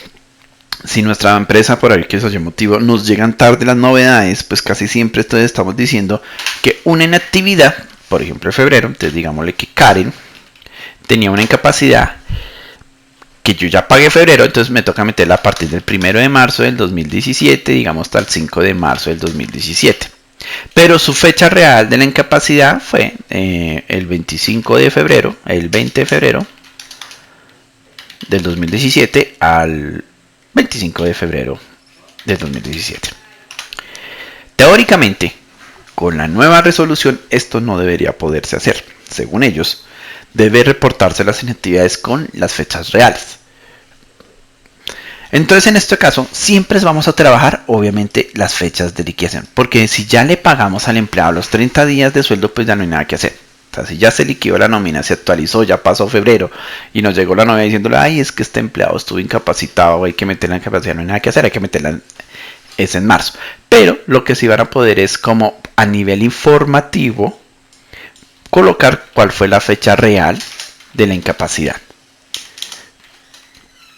Si nuestra empresa, por aquel motivo, nos llegan tarde las novedades, pues casi siempre estamos diciendo que una inactividad, por ejemplo en febrero, entonces digámosle que Karen tenía una incapacidad que yo ya pagué febrero, entonces me toca meterla a partir del 1 de marzo del 2017, digamos hasta el 5 de marzo del 2017. Pero su fecha real de la incapacidad fue el 25 de febrero, el 20 de febrero del 2017 al 25 de febrero del 2017. Teóricamente, con la nueva resolución, esto no debería poderse hacer. Según ellos, debe reportarse las inactividades con las fechas reales. Entonces, en este caso, siempre vamos a trabajar, obviamente, las fechas de liquidación. Porque si ya le pagamos al empleado los 30 días de sueldo, pues ya no hay nada que hacer. O sea, si ya se liquidó la nómina, se actualizó, ya pasó febrero y nos llegó la nómina diciéndole, ay, es que este empleado estuvo incapacitado, hay que meterla en incapacidad, no hay nada que hacer, hay que meterla en marzo. Pero lo que sí van a poder es como a nivel informativo colocar cuál fue la fecha real de la incapacidad.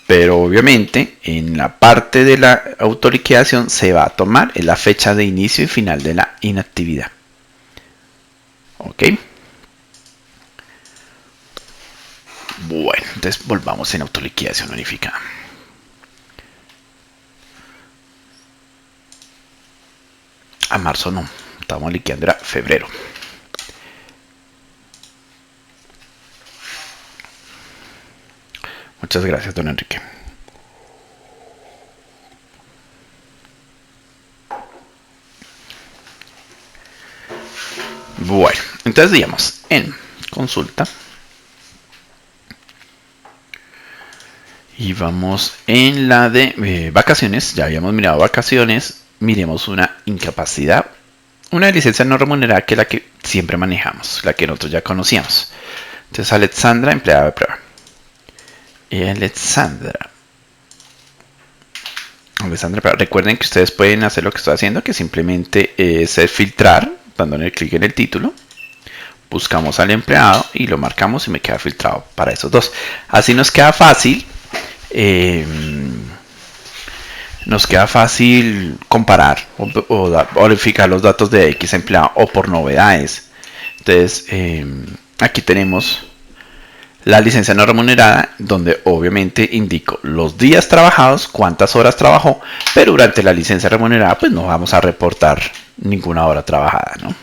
Pero obviamente en la parte de la autoliquidación se va a tomar la fecha de inicio y final de la inactividad. Ok. Bueno, entonces volvamos en autoliquidación unificada. A marzo no, estamos liquidando era febrero. Muchas gracias, don Enrique. Bueno, entonces digamos, en consulta. Y vamos en la de vacaciones. Ya habíamos mirado vacaciones. Miremos una incapacidad. Una licencia no remunerada, que es la que siempre manejamos, la que nosotros ya conocíamos. Entonces, Alexandra, empleada de prueba. Y Alexandra, pero recuerden que ustedes pueden hacer lo que estoy haciendo, que simplemente es filtrar, dándole clic en el título. Buscamos al empleado y lo marcamos y me queda filtrado para esos dos. Así nos queda fácil. Nos queda fácil comparar o verificar los datos de X empleado o por novedades. Entonces, aquí tenemos la licencia no remunerada, donde obviamente indico los días trabajados, cuántas horas trabajó, pero durante la licencia remunerada pues no vamos a reportar ninguna hora trabajada, ¿no?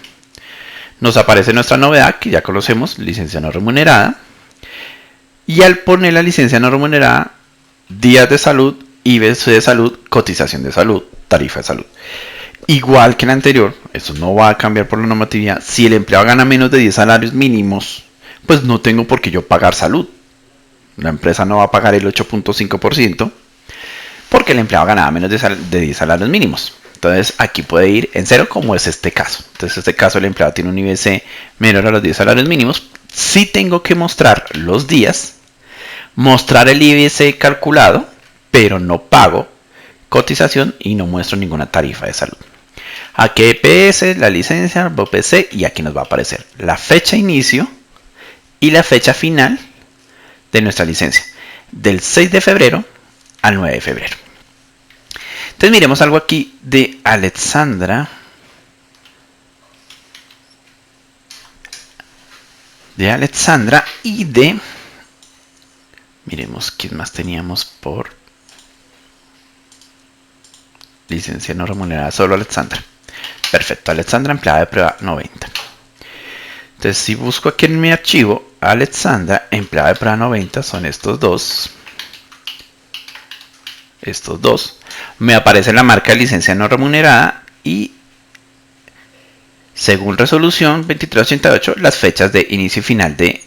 Nos aparece nuestra novedad que ya conocemos, licencia no remunerada, y al poner la licencia no remunerada, días de salud, IBS de salud, cotización de salud, tarifa de salud. Igual que el anterior, esto no va a cambiar por la normatividad. Si el empleado gana menos de 10 salarios mínimos, pues no tengo por qué yo pagar salud. La empresa no va a pagar el 8.5% porque el empleado ganaba menos de 10 salarios mínimos. Entonces aquí puede ir en cero, como es este caso. Entonces, en este caso el empleado tiene un IBC menor a los 10 salarios mínimos. Sí tengo que mostrar los días, mostrar el IBC calculado, pero no pago cotización y no muestro ninguna tarifa de salud. Aquí EPS, la licencia, BPC, y aquí nos va a aparecer la fecha inicio y la fecha final de nuestra licencia, del 6 de febrero al 9 de febrero. Entonces miremos algo aquí de Alexandra. Y de... Miremos quién más teníamos por licencia no remunerada. Solo Alexandra. Perfecto, Alexandra, empleada de prueba 90. Entonces, si busco aquí en mi archivo, Alexandra, empleada de prueba 90, son estos dos. Estos dos. Me aparece la marca de licencia no remunerada y, según resolución 2388, las fechas de inicio y final de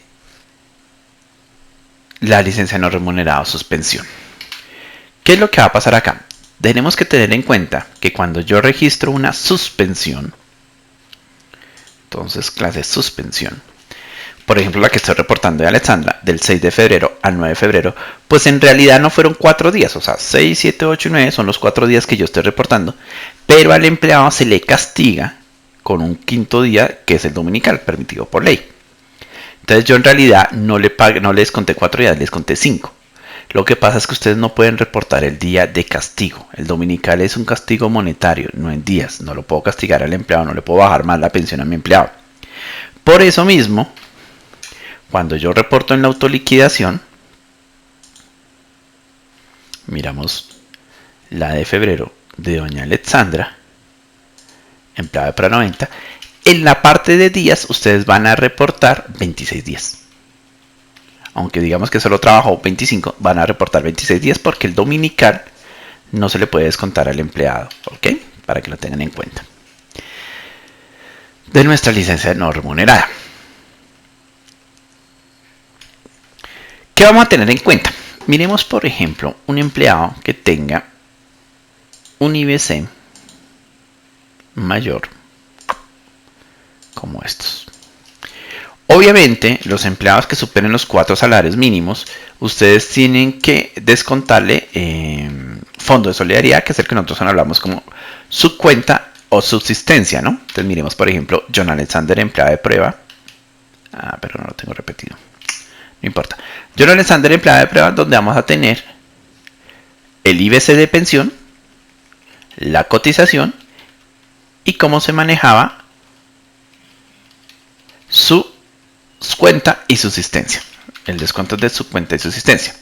la licencia no remunerada o suspensión. ¿Qué es lo que va a pasar acá? Tenemos que tener en cuenta que cuando yo registro una suspensión, entonces clase suspensión, por ejemplo la que estoy reportando de Alexandra, del 6 de febrero al 9 de febrero, pues en realidad no fueron 4 días, o sea, 6, 7, 8 y 9 son los 4 días que yo estoy reportando, pero al empleado se le castiga con un quinto día, que es el dominical, permitido por ley. Entonces yo en realidad no les conté 4 días, les conté 5. Lo que pasa es que ustedes no pueden reportar el día de castigo. El dominical es un castigo monetario, no en días. No lo puedo castigar al empleado, no le puedo bajar más la pensión a mi empleado. Por eso mismo, cuando yo reporto en la autoliquidación, miramos la de febrero de doña Alexandra, empleada de prueba 90, en la parte de días ustedes van a reportar 26 días. Aunque digamos que solo trabajó 25, van a reportar 26 días porque el dominical no se le puede descontar al empleado, ¿ok? Para que lo tengan en cuenta. De nuestra licencia no remunerada. ¿Qué vamos a tener en cuenta? Miremos, por ejemplo, un empleado que tenga un IBC mayor como estos. Obviamente, los empleados que superen los 4 salarios mínimos, ustedes tienen que descontarle fondo de solidaridad, que es el que nosotros hablamos como su cuenta o subsistencia, ¿no? Entonces miremos, por ejemplo, John Alexander, empleado de prueba. Pero no lo tengo repetido. No importa. John Alexander, empleado de prueba, donde vamos a tener el IBC de pensión, la cotización y cómo se manejaba su cuenta y subsistencia. El descuento de su cuenta y subsistencia.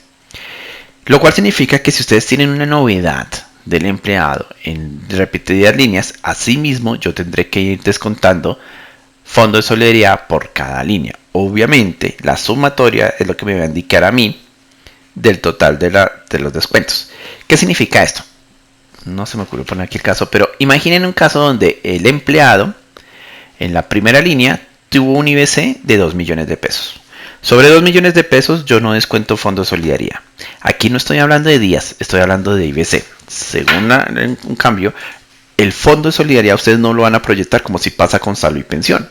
Lo cual significa que si ustedes tienen una novedad del empleado en repetidas líneas, asimismo yo tendré que ir descontando fondo de solidaridad por cada línea. Obviamente la sumatoria es lo que me va a indicar a mí del total de los descuentos. ¿Qué significa esto? No se me ocurrió poner aquí el caso, pero imaginen un caso donde el empleado en la primera línea tuvo un IBC de 2 millones de pesos. Sobre 2 millones de pesos yo no descuento fondo de solidaridad. Aquí no estoy hablando de días, estoy hablando de IBC. Según un cambio, el fondo de solidaridad ustedes no lo van a proyectar como si pasa con salud y pensión.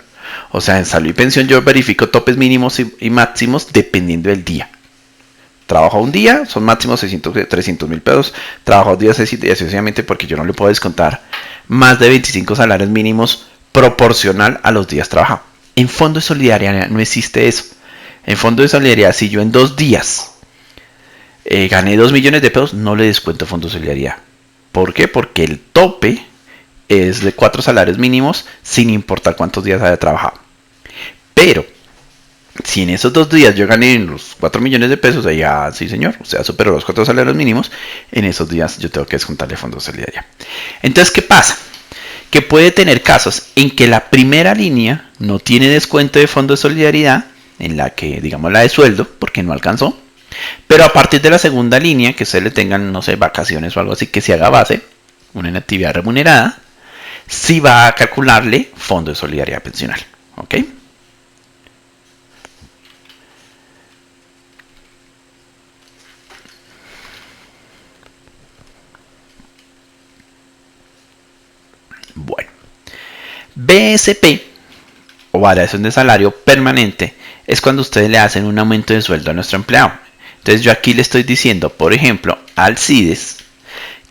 O sea, en salud y pensión yo verifico topes mínimos y máximos dependiendo del día. Trabajo un día, son máximos 300 mil pesos. Trabajo días excesivamente porque yo no le puedo descontar más de 25 salarios mínimos proporcional a los días trabajados. En fondo de solidaridad no existe eso. En fondo de solidaridad, si yo en 2 días gané 2 millones de pesos, no le descuento fondo de solidaridad. ¿Por qué? Porque el tope es de 4 salarios mínimos sin importar cuántos días haya trabajado. Pero si en esos 2 días yo gané los 4 millones de pesos, ya sí señor, o sea, superó los 4 salarios mínimos, en esos días yo tengo que descontarle fondo de solidaridad. Entonces, ¿qué pasa? Que puede tener casos en que la primera línea no tiene descuento de fondo de solidaridad, en la que, digamos, la de sueldo, porque no alcanzó, pero a partir de la segunda línea, que ustedes le tengan, no sé, vacaciones o algo así, que se haga base, una inactividad remunerada, sí va a calcularle fondo de solidaridad pensional. ¿Ok? Bueno. BSP o variación de salario permanente es cuando ustedes le hacen un aumento de sueldo a nuestro empleado. Entonces yo aquí le estoy diciendo, por ejemplo, Alcides,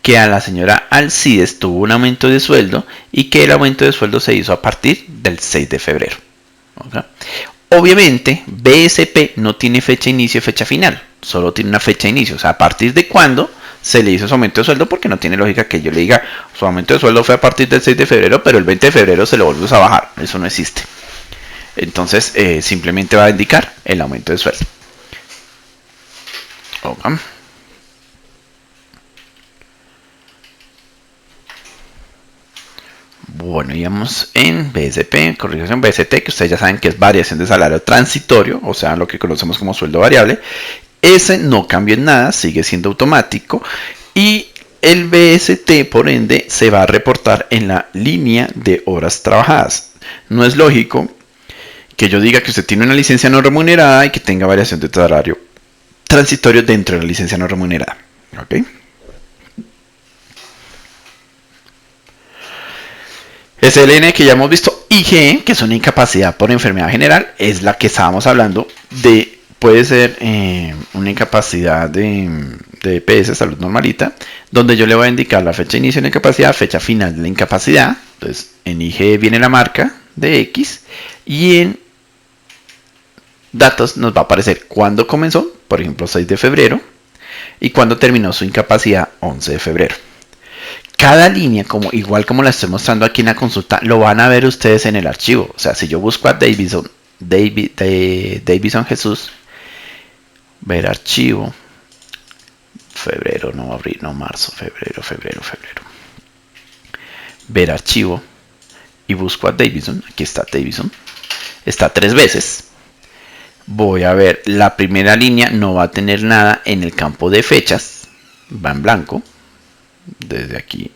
que a la señora Alcides tuvo un aumento de sueldo y que el aumento de sueldo se hizo a partir del 6 de febrero. ¿Okay? Obviamente, BSP no tiene fecha de inicio y fecha final, solo tiene una fecha de inicio, o sea, a partir de cuándo se le hizo su aumento de sueldo, porque no tiene lógica que yo le diga, su aumento de sueldo fue a partir del 6 de febrero, pero el 20 de febrero se lo volvemos a bajar, eso no existe. Entonces, simplemente va a indicar el aumento de sueldo. Okay. Bueno, íbamos en BSP, corrección BST, que ustedes ya saben que es variación de salario transitorio, o sea, lo que conocemos como sueldo variable. Ese no cambia en nada, sigue siendo automático. Y el BST, por ende, se va a reportar en la línea de horas trabajadas. No es lógico que yo diga que usted tiene una licencia no remunerada y que tenga variación de salario transitorio dentro de la licencia no remunerada. ¿Ok? SLN, que ya hemos visto, IG, que es una incapacidad por enfermedad general, es la que estábamos hablando de, puede ser una incapacidad de EPS, salud normalita, donde yo le voy a indicar la fecha de inicio de la incapacidad, fecha final de la incapacidad. Entonces en IG viene la marca de X y en datos nos va a aparecer cuándo comenzó, por ejemplo 6 de febrero, y cuándo terminó su incapacidad, 11 de febrero. Cada línea, igual como la estoy mostrando aquí en la consulta, lo van a ver ustedes en el archivo. O sea, si yo busco a Davison Jesús, ver archivo, febrero, no abril, no marzo, febrero, ver archivo, y busco a Davison, aquí está Davison, está 3 veces. Voy a ver, la primera línea no va a tener nada en el campo de fechas, va en blanco. Desde aquí,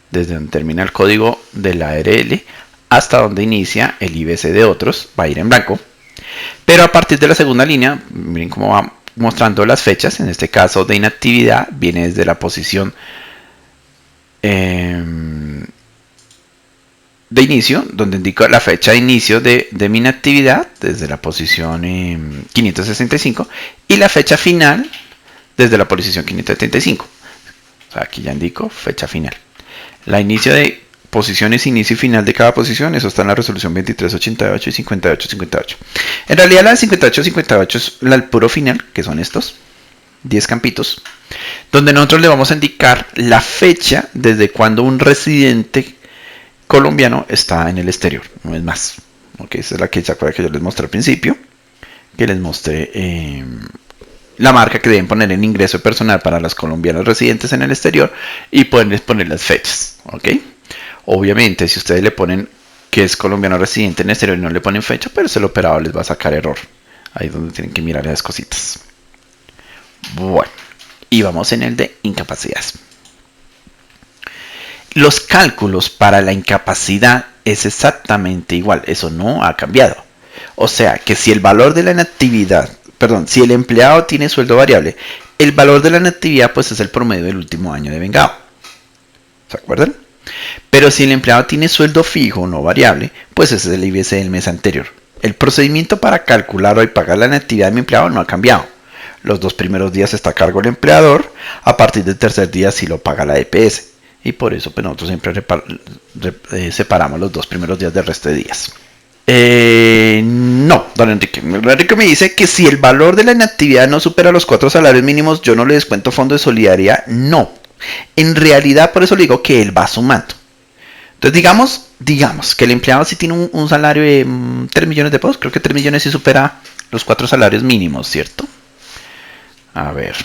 desde donde termina el código de la ARL hasta donde inicia el IBC de otros, va a ir en blanco. Pero a partir de la segunda línea, miren cómo va mostrando las fechas. En este caso de inactividad viene desde la posición de inicio, donde indico la fecha de inicio de mi inactividad desde la posición 565 y la fecha final desde la posición 575. O sea, aquí ya indico fecha final. La inicio de posiciones, inicio y final de cada posición, eso está en la resolución 2388 y 5858. En realidad la de 5858 es el puro final, que son estos 10 campitos, donde nosotros le vamos a indicar la fecha desde cuando un residente colombiano está en el exterior, no es más. Okay, esa es la que se acuerda que yo les mostré al principio, que les mostré la marca que deben poner en ingreso personal para los colombianos residentes en el exterior y pueden poner las fechas. ¿Okay? Obviamente, si ustedes le ponen que es colombiano residente en el exterior y no le ponen fecha, pero el operador les va a sacar error. Ahí es donde tienen que mirar esas cositas. Bueno, y vamos en el de incapacidades. Los cálculos para la incapacidad es exactamente igual, eso no ha cambiado. O sea, que si el valor de la inactividad, si el empleado tiene sueldo variable, el valor de la inactividad pues es el promedio del último año de vengado. ¿Se acuerdan? Pero si el empleado tiene sueldo fijo no variable, pues ese es el IBC del mes anterior. El procedimiento para calcular o pagar la inactividad de mi empleado no ha cambiado. Los 2 primeros días está a cargo el empleador, a partir del tercer día sí lo paga la EPS. Y por eso pues, nosotros siempre separamos los 2 primeros días del resto de días. No, don Enrique. Don Enrique me dice que si el valor de la inactividad no supera los 4 salarios mínimos, yo no le descuento fondo de solidaridad. No. En realidad, por eso le digo que él va sumando. Entonces, digamos que el empleado sí tiene un salario de 3 millones de pesos. Creo que 3 millones sí supera los 4 salarios mínimos, ¿cierto? A ver.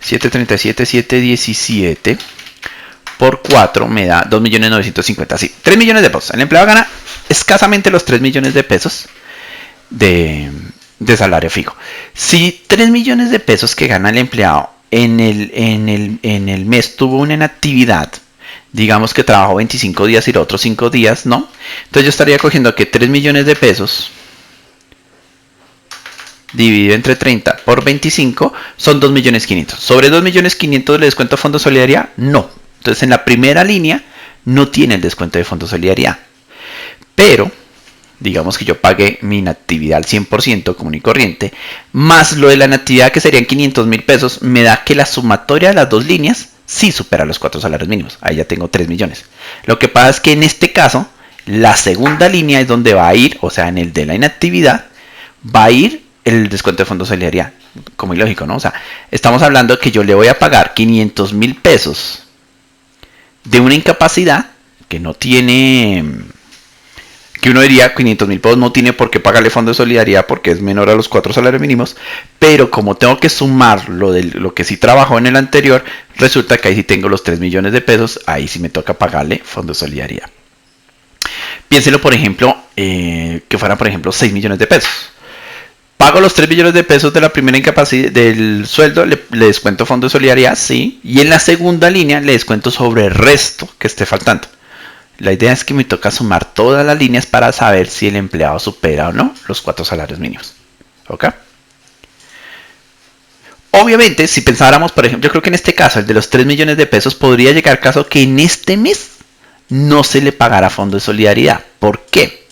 737, 717 por 4 me da 2.950.000. Sí, 3 millones de pesos. El empleado gana escasamente los 3 millones de pesos de salario fijo. Si 3 millones de pesos que gana el empleado en el mes tuvo una inactividad, digamos que trabajó 25 días y los otros 5 días, ¿no? Entonces yo estaría cogiendo que 3 millones de pesos dividido entre 30 por 25 son 2.500.000. ¿Sobre 2.500.000 le descuento fondo de solidaridad? No. Entonces en la primera línea no tiene el descuento de fondo de solidaridad. Pero digamos que yo pagué mi inactividad al 100% común y corriente, más lo de la inactividad que serían 500.000 pesos, me da que la sumatoria de las 2 líneas sí supera los 4 salarios mínimos. Ahí ya tengo 3 millones. Lo que pasa es que en este caso, la segunda línea es donde va a ir, o sea, en el de la inactividad, va a ir el descuento de fondo de solidaridad. Como ilógico, ¿no? O sea, estamos hablando que yo le voy a pagar 500.000 pesos de una incapacidad que no tiene... que uno diría 500.000 pesos no tiene por qué pagarle fondo de solidaridad porque es menor a los 4 salarios mínimos, pero como tengo que sumar lo que sí trabajó en el anterior, resulta que ahí sí tengo los 3 millones de pesos, ahí sí me toca pagarle fondo de solidaridad. Piénselo, por ejemplo, que fueran, por ejemplo, 6 millones de pesos. Pago los 3 millones de pesos de la primera incapacidad del sueldo, le descuento fondo de solidaridad, sí, y en la segunda línea le descuento sobre el resto que esté faltando. La idea es que me toca sumar todas las líneas para saber si el empleado supera o no los 4 salarios mínimos. ¿Ok? Obviamente, si pensáramos, por ejemplo, yo creo que en este caso, el de los 3 millones de pesos, podría llegar caso que en este mes no se le pagara fondo de solidaridad. ¿Por qué?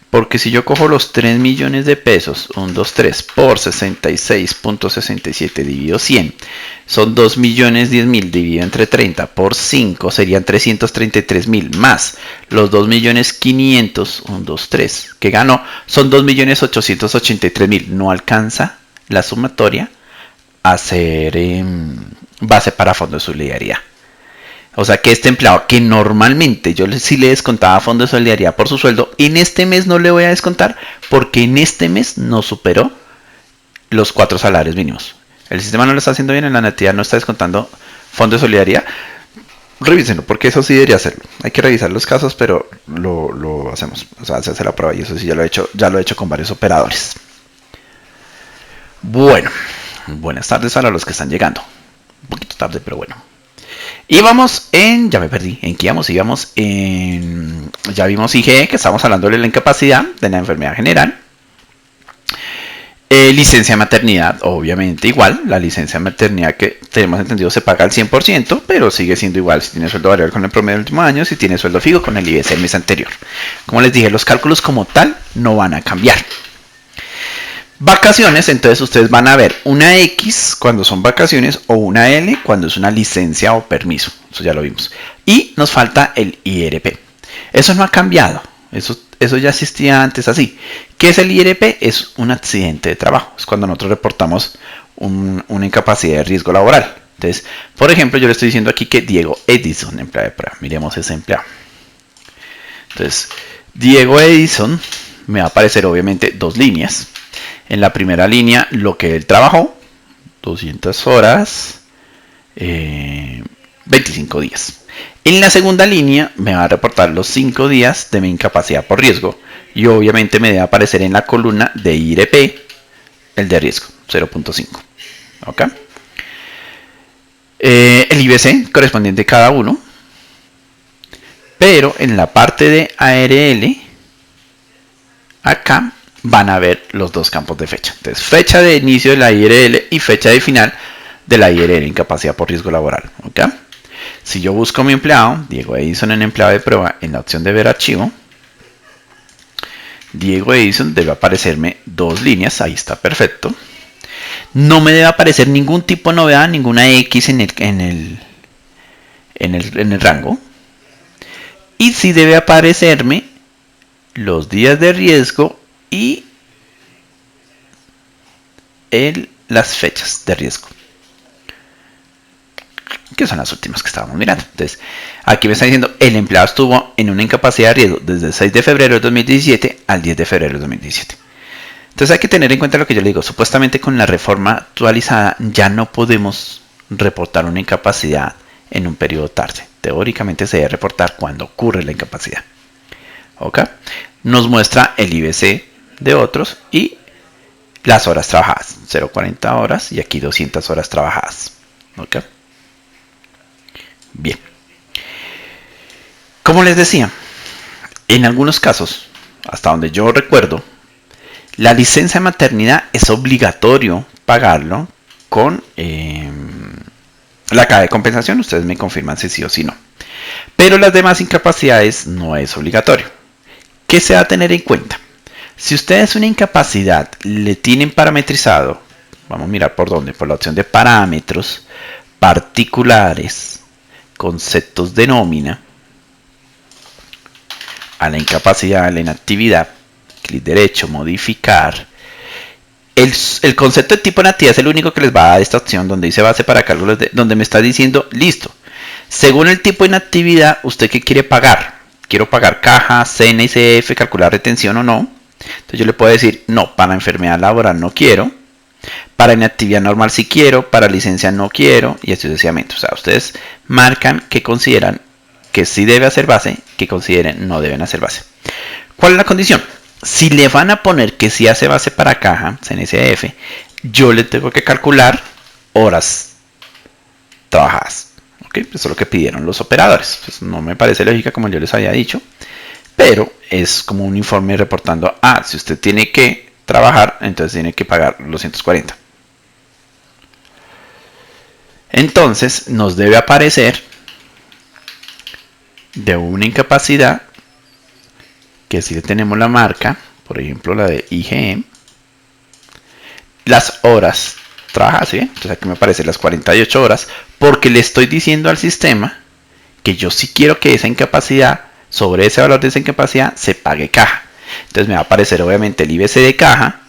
Porque si yo cojo los 3 millones de pesos, 1, 2, 3, por 66.67 dividido 100, son 2.010.000 dividido entre 30 por 5, serían 333.000 más los 2.500.000, 1, 2, 3, que ganó, son 2.883.000. No alcanza la sumatoria a ser base para fondo de solidaridad. O sea que este empleado que normalmente yo sí le descontaba fondo de solidaridad por su sueldo, en este mes no le voy a descontar porque en este mes no superó los 4 salarios mínimos. El sistema no lo está haciendo bien, en la natividad no está descontando fondo de solidaridad. Revísenlo porque eso sí debería hacerlo. Hay que revisar los casos, pero lo hacemos. O sea, se hace la prueba y eso sí ya lo he hecho con varios operadores. Bueno, buenas tardes para los que están llegando. Un poquito tarde, pero bueno. Y vamos ya me perdí, ¿en qué íbamos? Ya vimos IGE, que estamos hablando de la incapacidad de la enfermedad general. Licencia de maternidad, obviamente igual. La licencia de maternidad que tenemos entendido se paga al 100%, pero sigue siendo igual si tiene sueldo variable con el promedio del último año, si tiene sueldo fijo con el IBC del mes anterior. Como les dije, los cálculos como tal no van a cambiar. Vacaciones, entonces ustedes van a ver una X cuando son vacaciones o una L cuando es una licencia o permiso. Eso ya lo vimos. Y nos falta el IRP. Eso no ha cambiado. Eso ya existía antes así. ¿Qué es el IRP? Es un accidente de trabajo. Es cuando nosotros reportamos una incapacidad de riesgo laboral. Entonces, por ejemplo, yo le estoy diciendo aquí que Diego Edison, empleado de prueba. Miremos ese empleado. Entonces, Diego Edison me va a aparecer obviamente dos líneas. En la primera línea, lo que él trabajó, 200 horas, 25 días. En la segunda línea me va a reportar los 5 días de mi incapacidad por riesgo y obviamente me debe aparecer en la columna de IRP el de riesgo, 0.5. ¿Ok? El IBC correspondiente a cada uno, pero en la parte de ARL, acá van a ver los dos campos de fecha. Entonces, fecha de inicio de la IRL y fecha de final de la IRL, incapacidad por riesgo laboral. ¿Ok? Si yo busco a mi empleado, Diego Edison en empleado de prueba, en la opción de ver archivo, Diego Edison debe aparecerme dos líneas, ahí está perfecto. No me debe aparecer ningún tipo de novedad, ninguna X en el rango. Y sí debe aparecerme los días de riesgo y las fechas de riesgo, que son las últimas que estábamos mirando. Entonces, aquí me está diciendo, el empleado estuvo en una incapacidad de riesgo desde el 6 de febrero de 2017 al 10 de febrero de 2017. Entonces hay que tener en cuenta lo que yo le digo. Supuestamente con la reforma actualizada ya no podemos reportar una incapacidad en un periodo tarde. Teóricamente se debe reportar cuando ocurre la incapacidad. ¿Ok? Nos muestra el IBC de otros y las horas trabajadas. 0,40 horas y aquí 200 horas trabajadas. ¿Ok? Bien. Como les decía, en algunos casos, hasta donde yo recuerdo, la licencia de maternidad es obligatorio pagarlo con la caja de compensación. Ustedes me confirman si sí o si no. Pero las demás incapacidades no es obligatorio. ¿Qué se va a tener en cuenta? Si ustedes una incapacidad le tienen parametrizado, vamos a mirar por dónde, por la opción de parámetros, particulares, conceptos de nómina, a la incapacidad, a la inactividad, clic derecho, modificar. El concepto de tipo de inactividad es el único que les va a dar esta opción donde dice base para cálculos, donde me está diciendo, listo, según el tipo de inactividad, ¿usted qué quiere pagar? ¿Quiero pagar caja, cena y CF, calcular retención o no? Entonces yo le puedo decir, no, para enfermedad laboral no quiero, para inactividad normal sí quiero, para licencia no quiero, y así sucesivamente. O sea, ustedes marcan que consideran que sí debe hacer base, que consideren no deben hacer base. ¿Cuál es la condición? Si le van a poner que sí hace base para caja, CNCF, yo le tengo que calcular horas trabajadas. ¿Okay? Eso es lo que pidieron los operadores. Pues no me parece lógica como yo les había dicho, pero es como un informe reportando, si usted tiene que trabajar, entonces tiene que pagar los 140. Entonces nos debe aparecer de una incapacidad que si le tenemos la marca, por ejemplo la de IGM, las horas trabajadas, ¿sí? Entonces aquí me aparecen las 48 horas, porque le estoy diciendo al sistema que yo sí quiero que esa incapacidad, sobre ese valor de esa incapacidad, se pague caja. Entonces me va a aparecer obviamente el IBC de caja,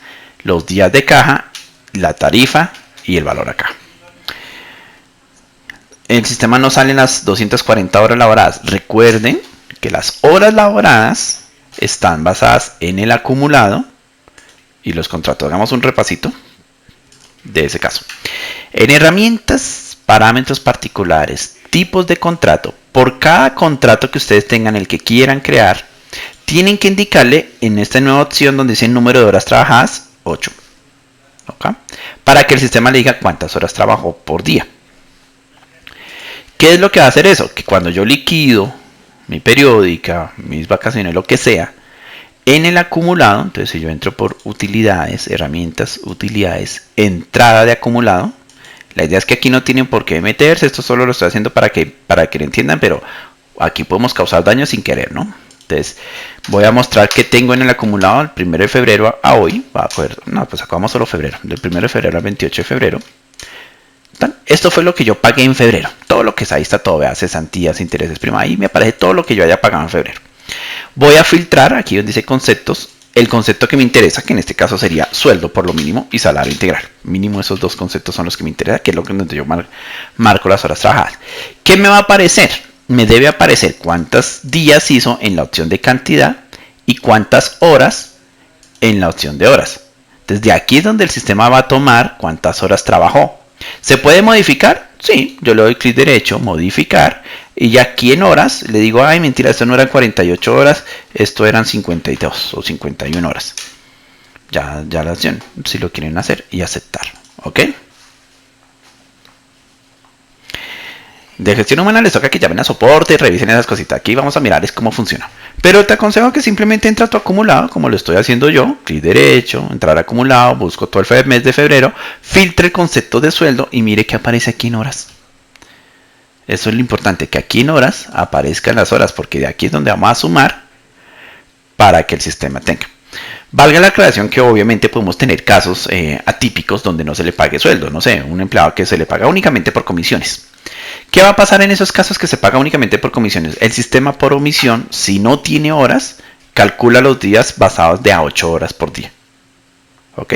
los días de caja, la tarifa y el valor acá. El sistema no sale en las 240 horas laboradas. Recuerden que las horas laboradas están basadas en el acumulado y los contratos. Hagamos un repasito de ese caso. En herramientas, parámetros particulares, tipos de contrato, por cada contrato que ustedes tengan, el que quieran crear, tienen que indicarle en esta nueva opción donde dice número de horas trabajadas, 8. ¿Okay? Para que el sistema le diga cuántas horas trabajó por día. ¿Qué es lo que va a hacer eso? Que cuando yo liquido mi periódica, mis vacaciones, lo que sea, en el acumulado. Entonces si yo entro por utilidades, herramientas, utilidades, entrada de acumulado, la idea es que aquí no tienen por qué meterse, esto solo lo estoy haciendo para que lo entiendan, pero aquí podemos causar daño sin querer, ¿no? Entonces voy a mostrar que tengo en el acumulado el 1 de febrero a hoy, pues acabamos solo febrero, del 1 de febrero al 28 de febrero. Esto fue lo que yo pagué en febrero, todo lo que es ahí está todo, vea, cesantías, intereses, prima, ahí me aparece todo lo que yo haya pagado en febrero. Voy a filtrar aquí donde dice conceptos, el concepto que me interesa, que en este caso sería sueldo por lo mínimo y salario integral. Mínimo esos dos conceptos son los que me interesan, que es lo que donde yo marco las horas trabajadas. ¿Qué me va a aparecer? Me debe aparecer cuántos días hizo en la opción de cantidad y cuántas horas en la opción de horas. Desde aquí es donde el sistema va a tomar cuántas horas trabajó. ¿Se puede modificar? Sí, yo le doy clic derecho, modificar, y ya aquí en horas le digo, ay mentira, esto no eran 48 horas, esto eran 52 o 51 horas. Ya la opción, si lo quieren hacer, y aceptar, ¿ok? De gestión humana les toca que llamen a soporte y revisen esas cositas. Aquí vamos a mirar es cómo funciona. Pero te aconsejo que simplemente entra a tu acumulado, como lo estoy haciendo yo. Clic derecho, entrar a acumulado, busco todo el mes de febrero, filtre el concepto de sueldo y mire que aparece aquí en horas. Eso es lo importante, que aquí en horas aparezcan las horas, porque de aquí es donde vamos a sumar para que el sistema tenga. Valga la aclaración que obviamente podemos tener casos atípicos donde no se le pague sueldo. No sé, un empleado que se le paga únicamente por comisiones. ¿Qué va a pasar en esos casos que se paga únicamente por comisiones? El sistema por omisión, si no tiene horas, calcula los días basados de a 8 horas por día. ¿Ok?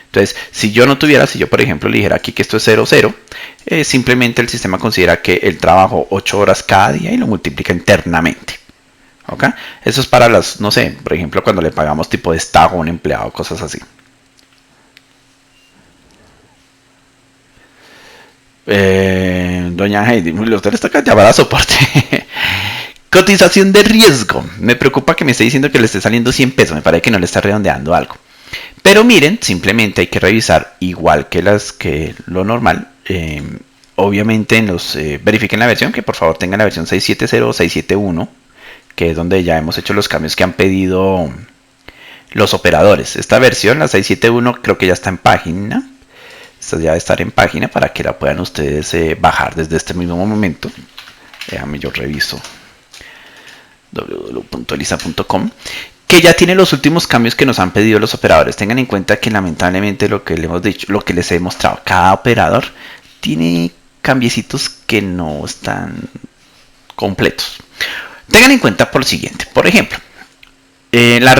Entonces, si yo por ejemplo le dijera aquí que esto es 00, simplemente el sistema considera que él trabajó 8 horas cada día y lo multiplica internamente. ¿Ok? Eso es para las, no sé, por ejemplo, cuando le pagamos tipo de estajo a un empleado, cosas así. Doña Heidi, usted está acá, llamar a soporte. Cotización de riesgo. Me preocupa que me esté diciendo que le esté saliendo 100 pesos. Me parece que no le está redondeando algo. Pero miren, simplemente hay que revisar igual que lo normal. Obviamente verifiquen la versión, que por favor tengan la versión 670 o 671, que es donde ya hemos hecho los cambios que han pedido los operadores. Esta versión, la 671, creo que ya está en página. Esta ya debe estar en página para que la puedan ustedes bajar desde este mismo momento. Déjame yo reviso www.elisa.com, que ya tiene los últimos cambios que nos han pedido los operadores. Tengan en cuenta que lamentablemente lo que les hemos dicho, lo que les he mostrado, cada operador tiene cambiecitos que no están completos. Tengan en cuenta por lo siguiente. Por ejemplo, la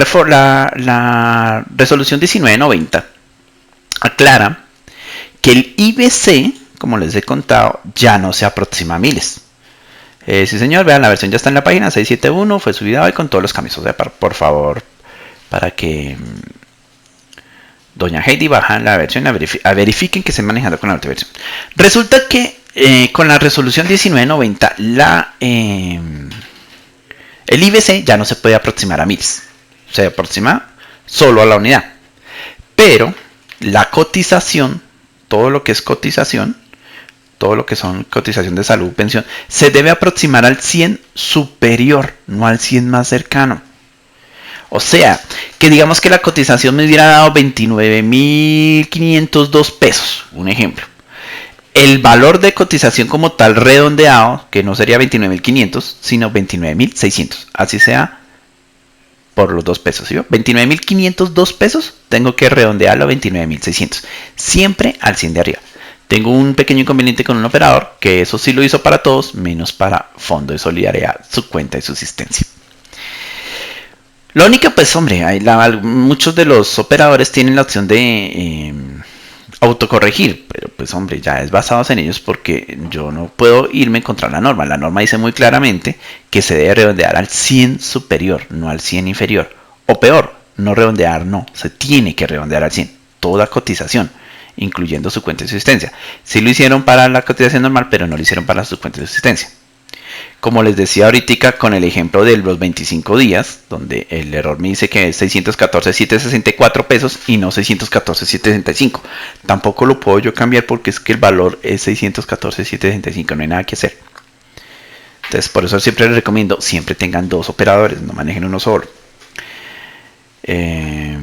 resolución 1990 aclara que el IBC, como les he contado, ya no se aproxima a miles. Sí señor, vean, la versión ya está en la página 671, fue subida hoy con todos los cambios. O sea, por favor, para que Doña Heidi baja la versión, verifiquen que estén manejando con la última versión. Resulta que con la resolución 1990, el IBC ya no se puede aproximar a miles. Se aproxima solo a la unidad. Pero la cotización, todo lo que es cotización, todo lo que son cotización de salud, pensión, se debe aproximar al 100 superior, no al 100 más cercano. O sea, que digamos que la cotización me hubiera dado 29.502 pesos, un ejemplo. El valor de cotización como tal redondeado, que no sería 29.500, sino 29.600. Así sea por los 2 pesos. ¿sí? 29.502 pesos, tengo que redondearlo a 29.600. Siempre al 100 de arriba. Tengo un pequeño inconveniente con un operador, que eso sí lo hizo para todos, menos para Fondo de Solidaridad, su cuenta de subsistencia. Lo único, pues hombre, muchos de los operadores tienen la opción de autocorregir, pero pues hombre, ya es basados en ellos porque yo no puedo irme contra la norma. La norma dice muy claramente que se debe redondear al 100 superior, no al 100 inferior. O peor, no redondear, no, se tiene que redondear al 100, toda cotización, incluyendo su cuenta de subsistencia. Sí lo hicieron para la cotización normal, pero no lo hicieron para su cuenta de subsistencia. Como les decía ahorita con el ejemplo de los 25 días, donde el error me dice que es 614.764 pesos y no 614.765. Tampoco lo puedo yo cambiar porque es que el valor es 614.765, no hay nada que hacer. Entonces por eso siempre les recomiendo, siempre tengan dos operadores, no manejen uno solo. Eh,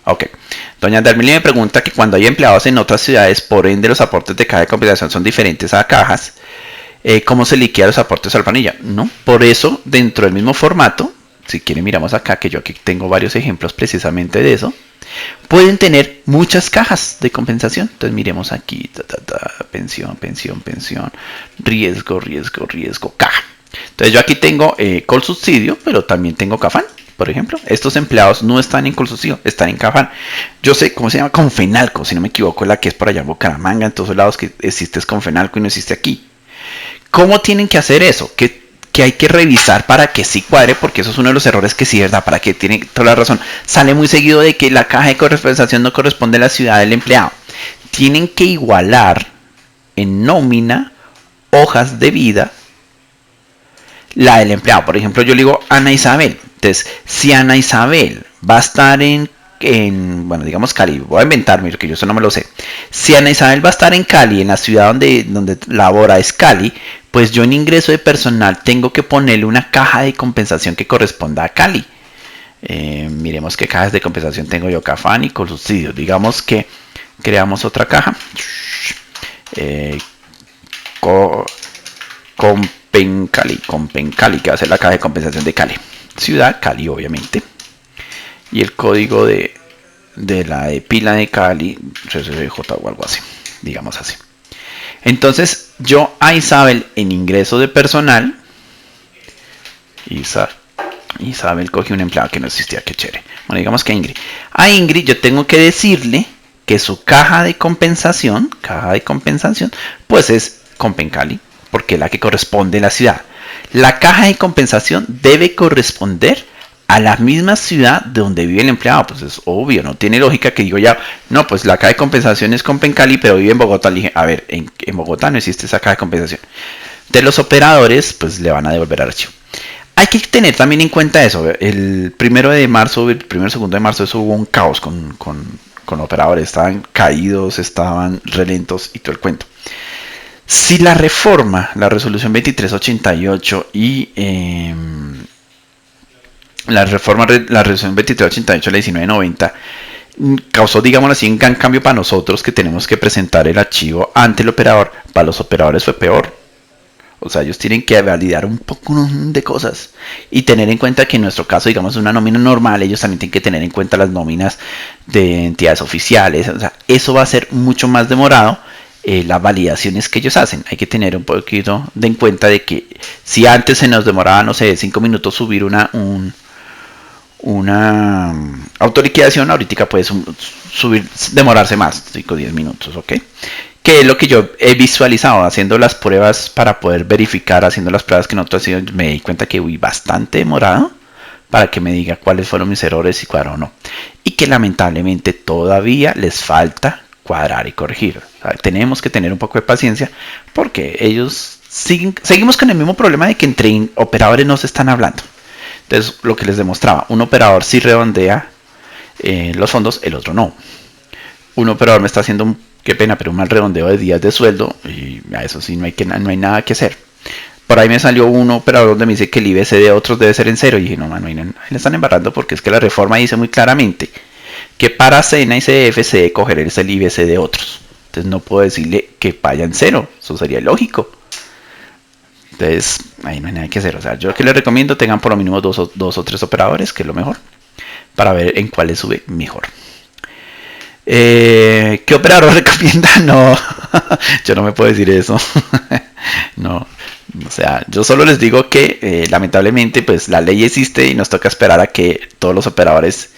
ok. Doña Darmili me pregunta que cuando hay empleados en otras ciudades, por ende los aportes de caja de compensación son diferentes a cajas. ¿Cómo se liquida los aportes a la planilla? No, por eso dentro del mismo formato, si quieren miramos acá, que yo aquí tengo varios ejemplos precisamente de eso, pueden tener muchas cajas de compensación. Entonces miremos aquí, pensión, pensión, pensión, riesgo, riesgo, riesgo, caja. Entonces yo aquí tengo Colsubsidio, pero también tengo Cafán. Por ejemplo, estos empleados no están en Colsubsidio, están en Cafán. Yo sé cómo se llama, Confenalco, si no me equivoco, la que es por allá en Bucaramanga, en todos lados que existe es Confenalco y no existe aquí. ¿Cómo tienen que hacer eso? Que hay que revisar para que sí cuadre, porque eso es uno de los errores que sí es verdad, para que tiene toda la razón. Sale muy seguido de que la caja de compensación no corresponde a la ciudad del empleado. Tienen que igualar en nómina hojas de vida la del empleado. Por ejemplo, yo le digo Ana Isabel. Entonces, si Ana Isabel va a estar bueno, digamos Cali, voy a inventarme porque yo eso no me lo sé. Si Ana Isabel va a estar en Cali, en la ciudad donde labora es Cali, pues yo en ingreso de personal tengo que ponerle una caja de compensación que corresponda a Cali. Miremos qué cajas de compensación tengo yo, Cafán y Colsubsidio. Digamos que creamos otra caja. Compencali, que va a ser la caja de compensación de Cali. Ciudad, Cali, obviamente. Y el código de la de pila de Cali, CCJ o algo así, digamos así. Entonces, yo a Isabel en ingreso de personal, Isabel coge un empleado que no existía, qué chévere. Bueno, digamos que a Ingrid yo tengo que decirle que su caja de compensación, pues es Compencali, porque es la que corresponde a la ciudad. La caja de compensación debe corresponder a la misma ciudad de donde vive el empleado. Pues es obvio, no tiene lógica que digo ya, no, pues la caja de compensación es Compencali, pero vive en Bogotá. Le dije, a ver, en Bogotá no existe esa caja de compensación. De los operadores, pues le van a devolver el archivo. Hay que tener también en cuenta eso. El 1 de marzo, el 2 de marzo, eso hubo un caos con operadores. Estaban caídos, estaban relentos y todo el cuento. Si la reforma, la resolución 2388 y la resolución 2388, la 1990, causó, digamos así, un gran cambio para nosotros que tenemos que presentar el archivo ante el operador. Para los operadores fue peor. O sea, ellos tienen que validar un poco de cosas y tener en cuenta que en nuestro caso, digamos, una nómina normal, ellos también tienen que tener en cuenta las nóminas de entidades oficiales. O sea, eso va a ser mucho más demorado. Las validaciones que ellos hacen. Hay que tener un poquito de en cuenta de que si antes se nos demoraba, no sé, 5 minutos subir una autoliquidación, ahorita puede demorarse más, 5 o 10 minutos, ¿ok? Que es lo que yo he visualizado haciendo las pruebas para poder verificar, haciendo las pruebas que nosotros hacíamos, me di cuenta que fui bastante demorado para que me diga cuáles fueron mis errores y cuáles no. Y que lamentablemente todavía les falta cuadrar y corregir. O sea, tenemos que tener un poco de paciencia porque ellos seguimos con el mismo problema de que entre operadores no se están hablando. Entonces, lo que les demostraba, un operador sí redondea los fondos, el otro no. Un operador me está haciendo qué pena, pero un mal redondeo de días de sueldo y a eso sí no hay nada que hacer. Por ahí me salió un operador donde me dice que el IBC de otros debe ser en cero y dije, no, ahí le están embarrando porque es que la reforma dice muy claramente que para SENA y CF se debe coger el IBC de otros. Entonces no puedo decirle que vaya en cero, eso sería lógico. Entonces ahí no hay nada que hacer. O sea, yo que les recomiendo tengan por lo mínimo dos o tres operadores, que es lo mejor, para ver en cuáles sube mejor. ¿Qué operador recomienda? No, yo no me puedo decir eso. No, o sea, yo solo les digo que lamentablemente pues la ley existe y nos toca esperar a que todos los operadores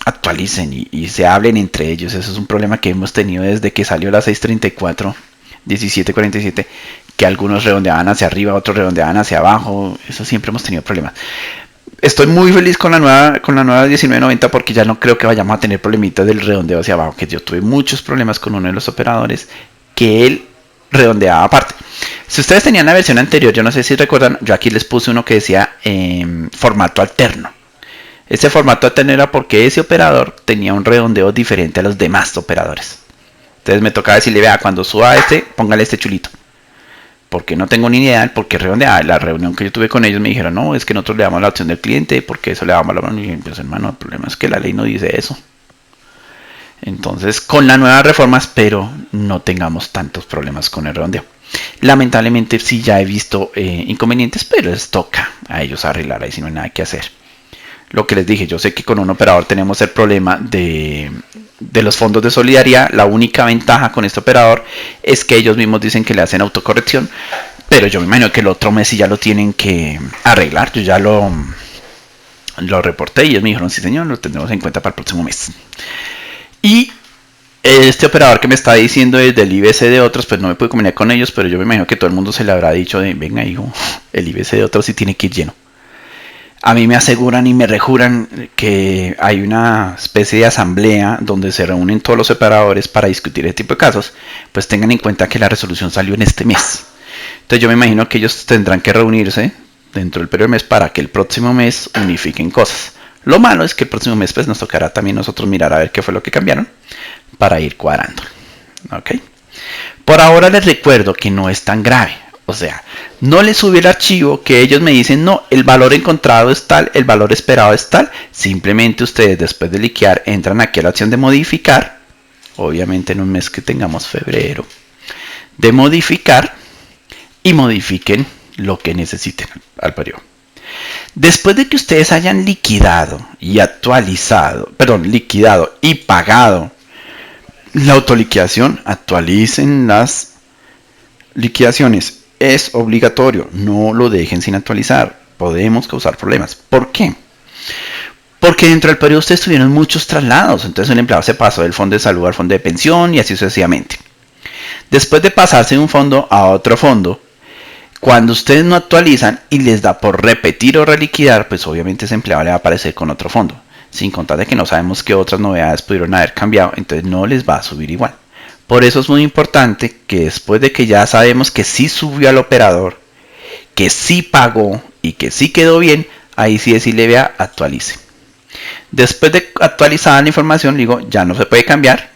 actualicen y se hablen entre ellos. Eso es un problema que hemos tenido desde que salió la 634 1747, que algunos redondeaban hacia arriba, otros redondeaban hacia abajo. Eso siempre hemos tenido problemas. Estoy muy feliz con la nueva 1990 porque ya no creo que vayamos a tener problemitas del redondeo hacia abajo, que yo tuve muchos problemas con uno de los operadores que él redondeaba aparte. Si ustedes tenían la versión anterior, yo no sé si recuerdan, yo aquí les puse uno que decía formato alterno. Ese formato alterno era porque ese operador tenía un redondeo diferente a los demás operadores. Entonces me tocaba decirle, vea, cuando suba este, póngale este chulito. porque no tengo ni idea del por qué redondear. La reunión que yo tuve con ellos me dijeron, no, es que nosotros le damos la opción del cliente, porque eso le damos la mano. Y yo, pues hermano, el problema es que la ley no dice eso. Entonces, con la nueva reforma espero no tengamos tantos problemas con el redondeo. Lamentablemente sí ya he visto inconvenientes, pero les toca a ellos arreglar, ahí si no hay nada que hacer. Lo que les dije, yo sé que con un operador tenemos el problema de los fondos de solidaridad. La única ventaja con este operador es que ellos mismos dicen que le hacen autocorrección, pero yo me imagino que el otro mes sí ya lo tienen que arreglar. Yo ya lo reporté y ellos me dijeron, sí señor, lo tendremos en cuenta para el próximo mes. Y este operador que me está diciendo desde el IBC de otros, pues no me pude comunicar con ellos, pero yo me imagino que todo el mundo se le habrá dicho de, venga hijo, el IBC de otros sí tiene que ir lleno. A mí me aseguran y me rejuran que hay una especie de asamblea donde se reúnen todos los operadores para discutir este tipo de casos. Pues tengan en cuenta que la resolución salió en este mes. Entonces yo me imagino que ellos tendrán que reunirse dentro del periodo del mes para que el próximo mes unifiquen cosas. Lo malo es que el próximo mes pues nos tocará también nosotros mirar a ver qué fue lo que cambiaron para ir cuadrando. ¿Ok? Por ahora les recuerdo que no es tan grave. O sea, no les subí el archivo que ellos me dicen, no, el valor encontrado es tal, el valor esperado es tal. Simplemente ustedes después de liquear entran aquí a la opción de modificar. Obviamente en un mes que tengamos febrero. De modificar y modifiquen lo que necesiten al periodo. Después de que ustedes hayan liquidado y liquidado y pagado la autoliquidación, actualicen las liquidaciones. Es obligatorio, no lo dejen sin actualizar, podemos causar problemas. ¿Por qué? Porque dentro del periodo ustedes tuvieron muchos traslados, entonces el empleado se pasó del fondo de salud al fondo de pensión y así sucesivamente. Después de pasarse de un fondo a otro fondo, cuando ustedes no actualizan y les da por repetir o reliquidar, pues obviamente ese empleado le va a aparecer con otro fondo, sin contar de que no sabemos qué otras novedades pudieron haber cambiado, entonces no les va a subir igual. Por eso es muy importante que después de que ya sabemos que sí subió al operador, que sí pagó y que sí quedó bien, ahí sí decirle vea, actualice. Después de actualizada la información, digo, ya no se puede cambiar.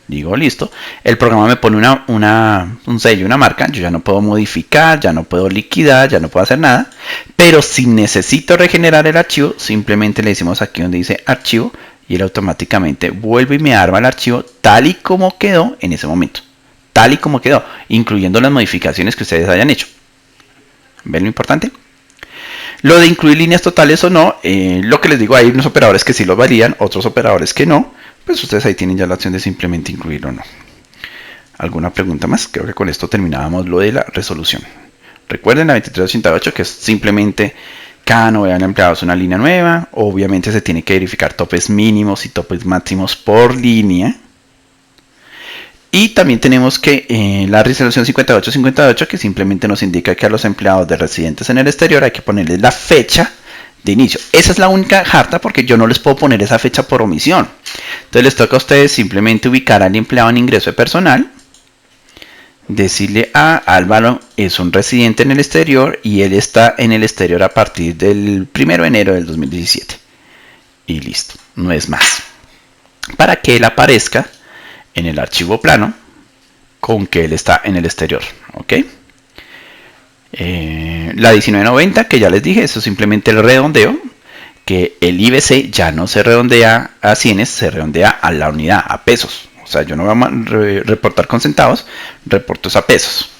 Digo, listo. El programa me pone un sello, una marca. Yo ya no puedo modificar, ya no puedo liquidar, ya no puedo hacer nada. Pero si necesito regenerar el archivo, simplemente le decimos aquí donde dice archivo y él automáticamente vuelve y me arma el archivo tal y como quedó en ese momento. Tal y como quedó, incluyendo las modificaciones que ustedes hayan hecho. ¿Ven lo importante? Lo de incluir líneas totales o no, lo que les digo, hay unos operadores que sí lo validan, otros operadores que no. Pues ustedes ahí tienen ya la opción de simplemente incluir o no. ¿Alguna pregunta más? Creo que con esto terminábamos lo de la resolución. Recuerden la 2388 que es simplemente cada novedad del empleado es una línea nueva. Obviamente se tiene que verificar topes mínimos y topes máximos por línea. Y también tenemos que la resolución 5858 que simplemente nos indica que a los empleados de residentes en el exterior hay que ponerles la fecha de inicio. Esa es la única harta porque yo no les puedo poner esa fecha por omisión. Entonces les toca a ustedes simplemente ubicar al empleado en ingreso de personal, decirle a Álvaro es un residente en el exterior y él está en el exterior a partir del 1 de enero del 2017 y listo, no es más, para que él aparezca en el archivo plano con que él está en el exterior. ¿Ok? La 1990 que ya les dije, eso es simplemente el redondeo, que el IBC ya no se redondea a cienes, se redondea a la unidad, a pesos. O sea, yo no voy a reportar con centavos, reporto a pesos.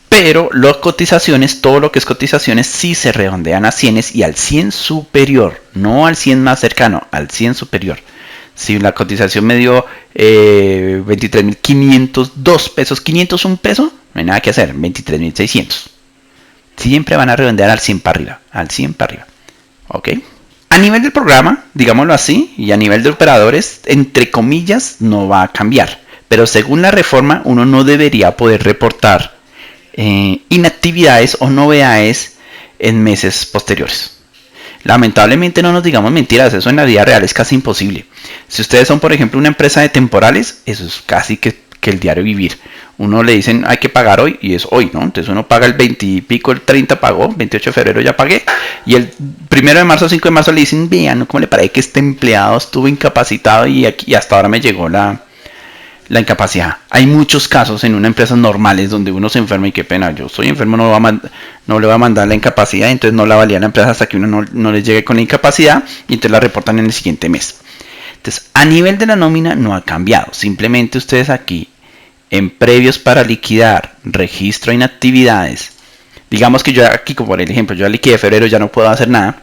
Pero las cotizaciones, todo lo que es cotizaciones, sí se redondean a cienes y al 100 superior, no al 100 más cercano, al 100 superior. Si la cotización me dio 23.502 pesos, 501 pesos, no hay nada que hacer, 23.600. Siempre van a redondear al 100 para arriba, al 100 para arriba. ¿Ok? A nivel del programa, digámoslo así, y a nivel de operadores, entre comillas, no va a cambiar. Pero según la reforma, uno no debería poder reportar inactividades o novedades en meses posteriores. Lamentablemente no nos digamos mentiras, eso en la vida real es casi imposible. Si ustedes son, por ejemplo, una empresa de temporales, eso es casi que el diario vivir. Uno le dicen hay que pagar hoy y es hoy, ¿no? Entonces uno paga el 20 y pico, el 30 pagó, 28 de febrero ya pagué y el 1 de marzo, 5 de marzo le dicen, vean, ¿cómo le parece que este empleado estuvo incapacitado y hasta ahora me llegó la la incapacidad. Hay muchos casos en una empresa normales donde uno se enferma y qué pena, yo estoy enfermo, no le va a mandar la incapacidad, entonces no la valía la empresa hasta que uno no le llegue con la incapacidad y entonces la reportan en el siguiente mes. Entonces, a nivel de la nómina no ha cambiado, simplemente ustedes aquí en previos para liquidar, registro de inactividades, digamos que yo aquí, como por el ejemplo, yo liquidé febrero, ya no puedo hacer nada,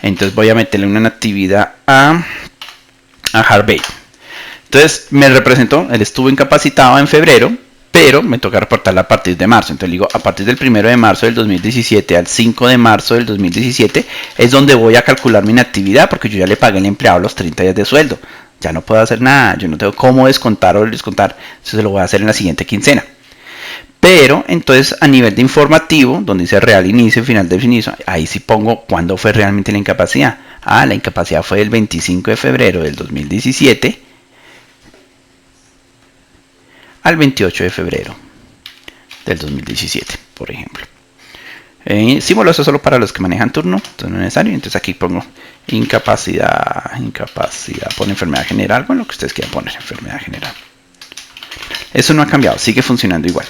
entonces voy a meterle una inactividad a Harvey. Entonces me representó, él estuvo incapacitado en febrero, pero me toca reportarla a partir de marzo. Entonces digo, a partir del 1 de marzo del 2017 al 5 de marzo del 2017 es donde voy a calcular mi inactividad, porque yo ya le pagué al empleado los 30 días de sueldo. Ya no puedo hacer nada, yo no tengo cómo descontar o descontar, eso se lo voy a hacer en la siguiente quincena. Pero entonces a nivel de informativo, donde dice real inicio, final de inicio, ahí sí pongo cuándo fue realmente la incapacidad. La incapacidad fue el 25 de febrero del 2017 al 28 de febrero del 2017, por ejemplo. Símbolo, eso solo para los que manejan turno, entonces no es necesario. Entonces aquí pongo incapacidad por enfermedad general, bueno, lo que ustedes quieran poner, enfermedad general. Eso no ha cambiado, sigue funcionando igual.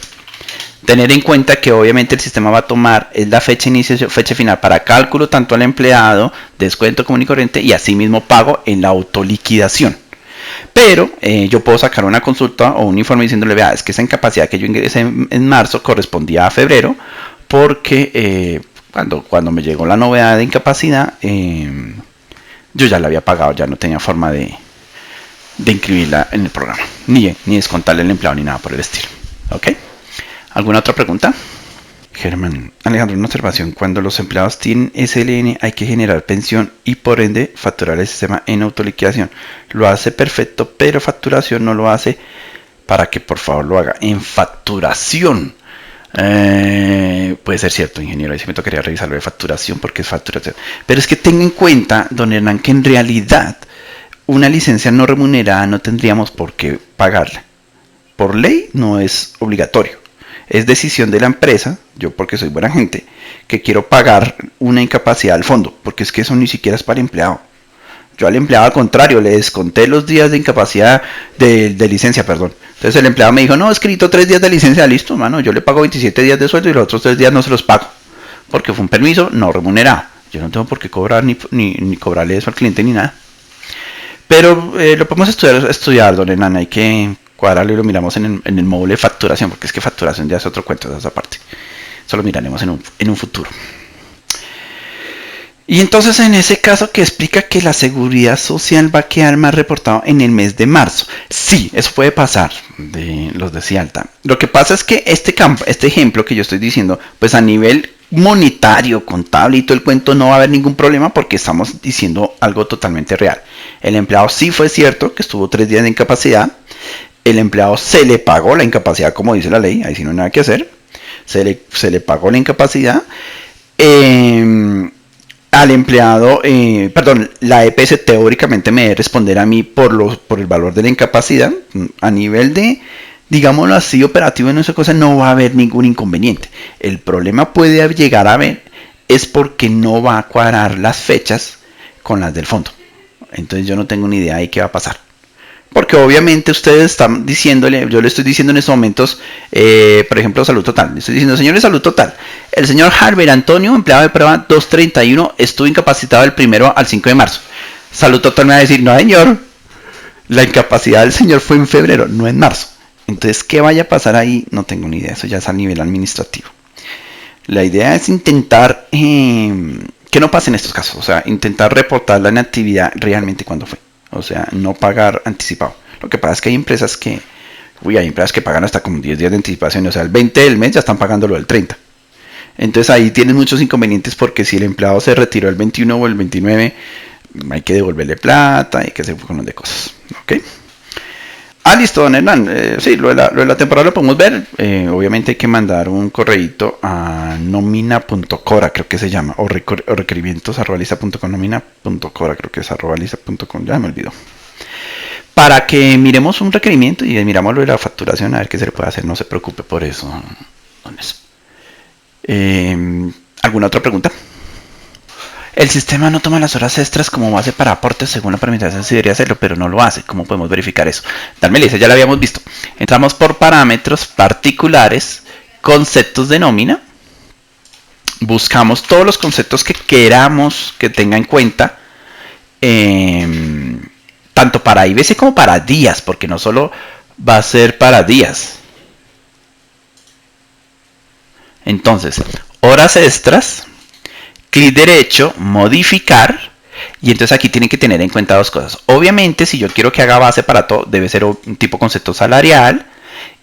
Tener en cuenta que obviamente el sistema va a tomar la fecha inicio, fecha final para cálculo tanto al empleado, descuento común y corriente y asimismo pago en la autoliquidación. Pero yo puedo sacar una consulta o un informe diciéndole, vea, es que esa incapacidad que yo ingresé en marzo correspondía a febrero, porque cuando me llegó la novedad de incapacidad, yo ya la había pagado, ya no tenía forma de inscribirla en el programa, ni descontarle al empleado ni nada por el estilo. ¿Ok? ¿Alguna otra pregunta? Germán, Alejandro, una observación. Cuando los empleados tienen SLN hay que generar pensión y por ende facturar el sistema en autoliquidación. Lo hace perfecto, pero facturación no lo hace. Para que por favor lo haga en facturación. Puede ser cierto, ingeniero. Ahí sí me tocaría revisar lo de facturación porque es facturación. Pero es que tenga en cuenta, don Hernán, que en realidad una licencia no remunerada no tendríamos por qué pagarla. Por ley no es obligatorio. Es decisión de la empresa, yo porque soy buena gente, que quiero pagar una incapacidad al fondo, porque es que eso ni siquiera es para el empleado. Yo al empleado al contrario, le desconté los días de incapacidad de licencia, perdón. Entonces el empleado me dijo, no, he escrito 3 días de licencia, listo, mano, yo le pago 27 días de sueldo y los otros 3 días no se los pago, porque fue un permiso no remunerado. Yo no tengo por qué cobrar ni cobrarle eso al cliente ni nada. Pero lo podemos estudiar, don Hernán, hay que cuadrarlo y lo miramos en el módulo de facturación, porque es que facturación ya es otro cuento de esa parte. Eso lo miraremos en un futuro. Y entonces en ese caso que explica que la seguridad social va a quedar más reportado en el mes de marzo. Sí, eso puede pasar, los de Cialta. Lo que pasa es que este ejemplo que yo estoy diciendo, pues a nivel monetario, contable y todo el cuento no va a haber ningún problema porque estamos diciendo algo totalmente real. El empleado sí fue cierto que estuvo 3 días de incapacidad. El empleado se le pagó la incapacidad como dice la ley, ahí sí no hay nada que hacer. Se le pagó la incapacidad. Al empleado, la EPS teóricamente me debe responder a mí por el valor de la incapacidad. A nivel de, digámoslo así, operativo en esa cosa no va a haber ningún inconveniente. El problema puede llegar a haber es porque no va a cuadrar las fechas con las del fondo. Entonces yo no tengo ni idea de qué va a pasar. Porque obviamente ustedes están diciéndole, yo le estoy diciendo en estos momentos, por ejemplo, Salud Total. Le estoy diciendo, señor de Salud Total, el señor Harvey Antonio, empleado de prueba 231, estuvo incapacitado del 1 al 5 de marzo. Salud Total me va a decir, no señor, la incapacidad del señor fue en febrero, no en marzo. Entonces, ¿qué vaya a pasar ahí? No tengo ni idea, eso ya es a nivel administrativo. La idea es intentar que no pase en estos casos, o sea, intentar reportar la inactividad realmente cuando fue. O sea, no pagar anticipado. Lo que pasa es que hay empresas que pagan hasta como 10 días de anticipación. O sea, el 20 del mes ya están pagando lo del 30. Entonces ahí tienen muchos inconvenientes porque si el empleado se retiró el 21 o el 29, hay que devolverle plata, hay que hacer un montón de cosas. ¿Ok? Listo, don Hernán. Sí, lo de la temporada lo podemos ver. Obviamente hay que mandar un correíto a nomina.cora, creo que se llama, o requerimientos@lisa.com, nomina.cora, creo que es @lisa.com, ya me olvidó. Para que miremos un requerimiento y miramos lo de la facturación, a ver qué se le puede hacer. No se preocupe por eso, don Eso. ¿Alguna otra pregunta? El sistema no toma las horas extras como base para aportes según la permitación, si debería hacerlo, pero no lo hace. ¿Cómo podemos verificar eso? Tal Melissa, ya lo habíamos visto. Entramos por parámetros particulares, conceptos de nómina. Buscamos todos los conceptos que queramos que tenga en cuenta, tanto para IBC como para días, porque no solo va a ser para días. Entonces, horas extras, clic derecho, modificar, y entonces aquí tienen que tener en cuenta dos cosas. Obviamente, si yo quiero que haga base para todo, debe ser un tipo concepto salarial,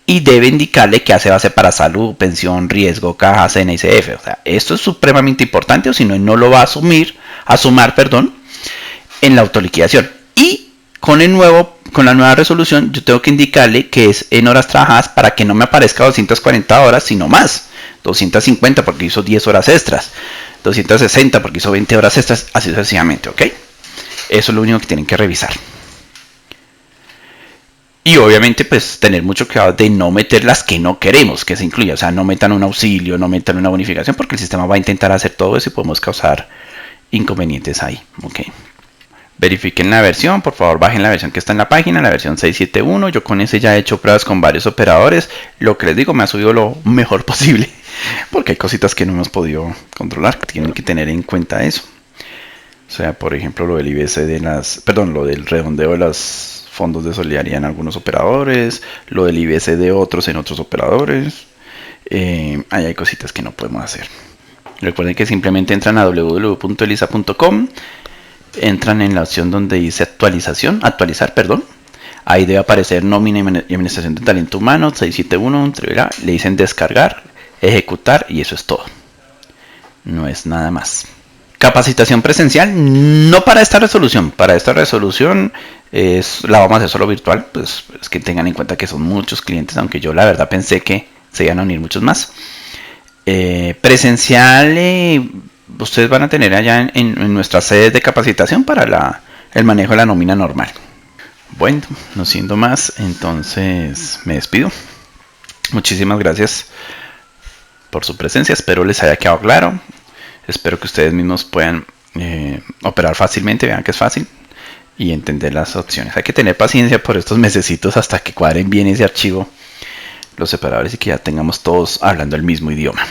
y debe indicarle que hace base para salud, pensión, riesgo, caja, CNA y CF. O sea, esto es supremamente importante, o si no, no lo va a sumar, en la autoliquidación. Y con la nueva resolución, yo tengo que indicarle que es en horas trabajadas para que no me aparezca 240 horas, sino más. 250 porque hizo 10 horas extras. 260 porque hizo 20 horas extras, así sucesivamente, ¿ok? Eso es lo único que tienen que revisar. Y obviamente pues tener mucho cuidado de no meter las que no queremos que se incluya. O sea, no metan un auxilio, no metan una bonificación, porque el sistema va a intentar hacer todo eso y podemos causar inconvenientes ahí, ¿ok? Verifiquen la versión, por favor bajen la versión que está en la página, la versión 671. Yo con ese ya he hecho pruebas con varios operadores. Lo que les digo, me ha subido lo mejor posible, porque hay cositas que no hemos podido controlar, que tienen que tener en cuenta eso. O sea, por ejemplo, lo del IBC lo del redondeo de los fondos de solidaridad en algunos operadores, lo del IBC de otros en otros operadores. Ahí hay cositas que no podemos hacer. Recuerden que simplemente entran a www.elisa.com, entran en la opción donde dice actualizar, ahí debe aparecer nómina y administración de talento humano 671, le dicen descargar, ejecutar, y eso es todo, no es nada más. Capacitación presencial, no para esta resolución, la vamos a hacer solo virtual, pues es que tengan en cuenta que son muchos clientes, aunque yo la verdad pensé que se iban a unir muchos más. Presencial, ustedes van a tener allá en nuestras sedes de capacitación para el manejo de la nómina normal. Bueno, no siendo más, entonces me despido. Muchísimas gracias por su presencia, espero les haya quedado claro. Espero que ustedes mismos puedan operar fácilmente, vean que es fácil, y entender las opciones. Hay que tener paciencia por estos mesecitos hasta que cuadren bien ese archivo los separadores y que ya tengamos todos hablando el mismo idioma.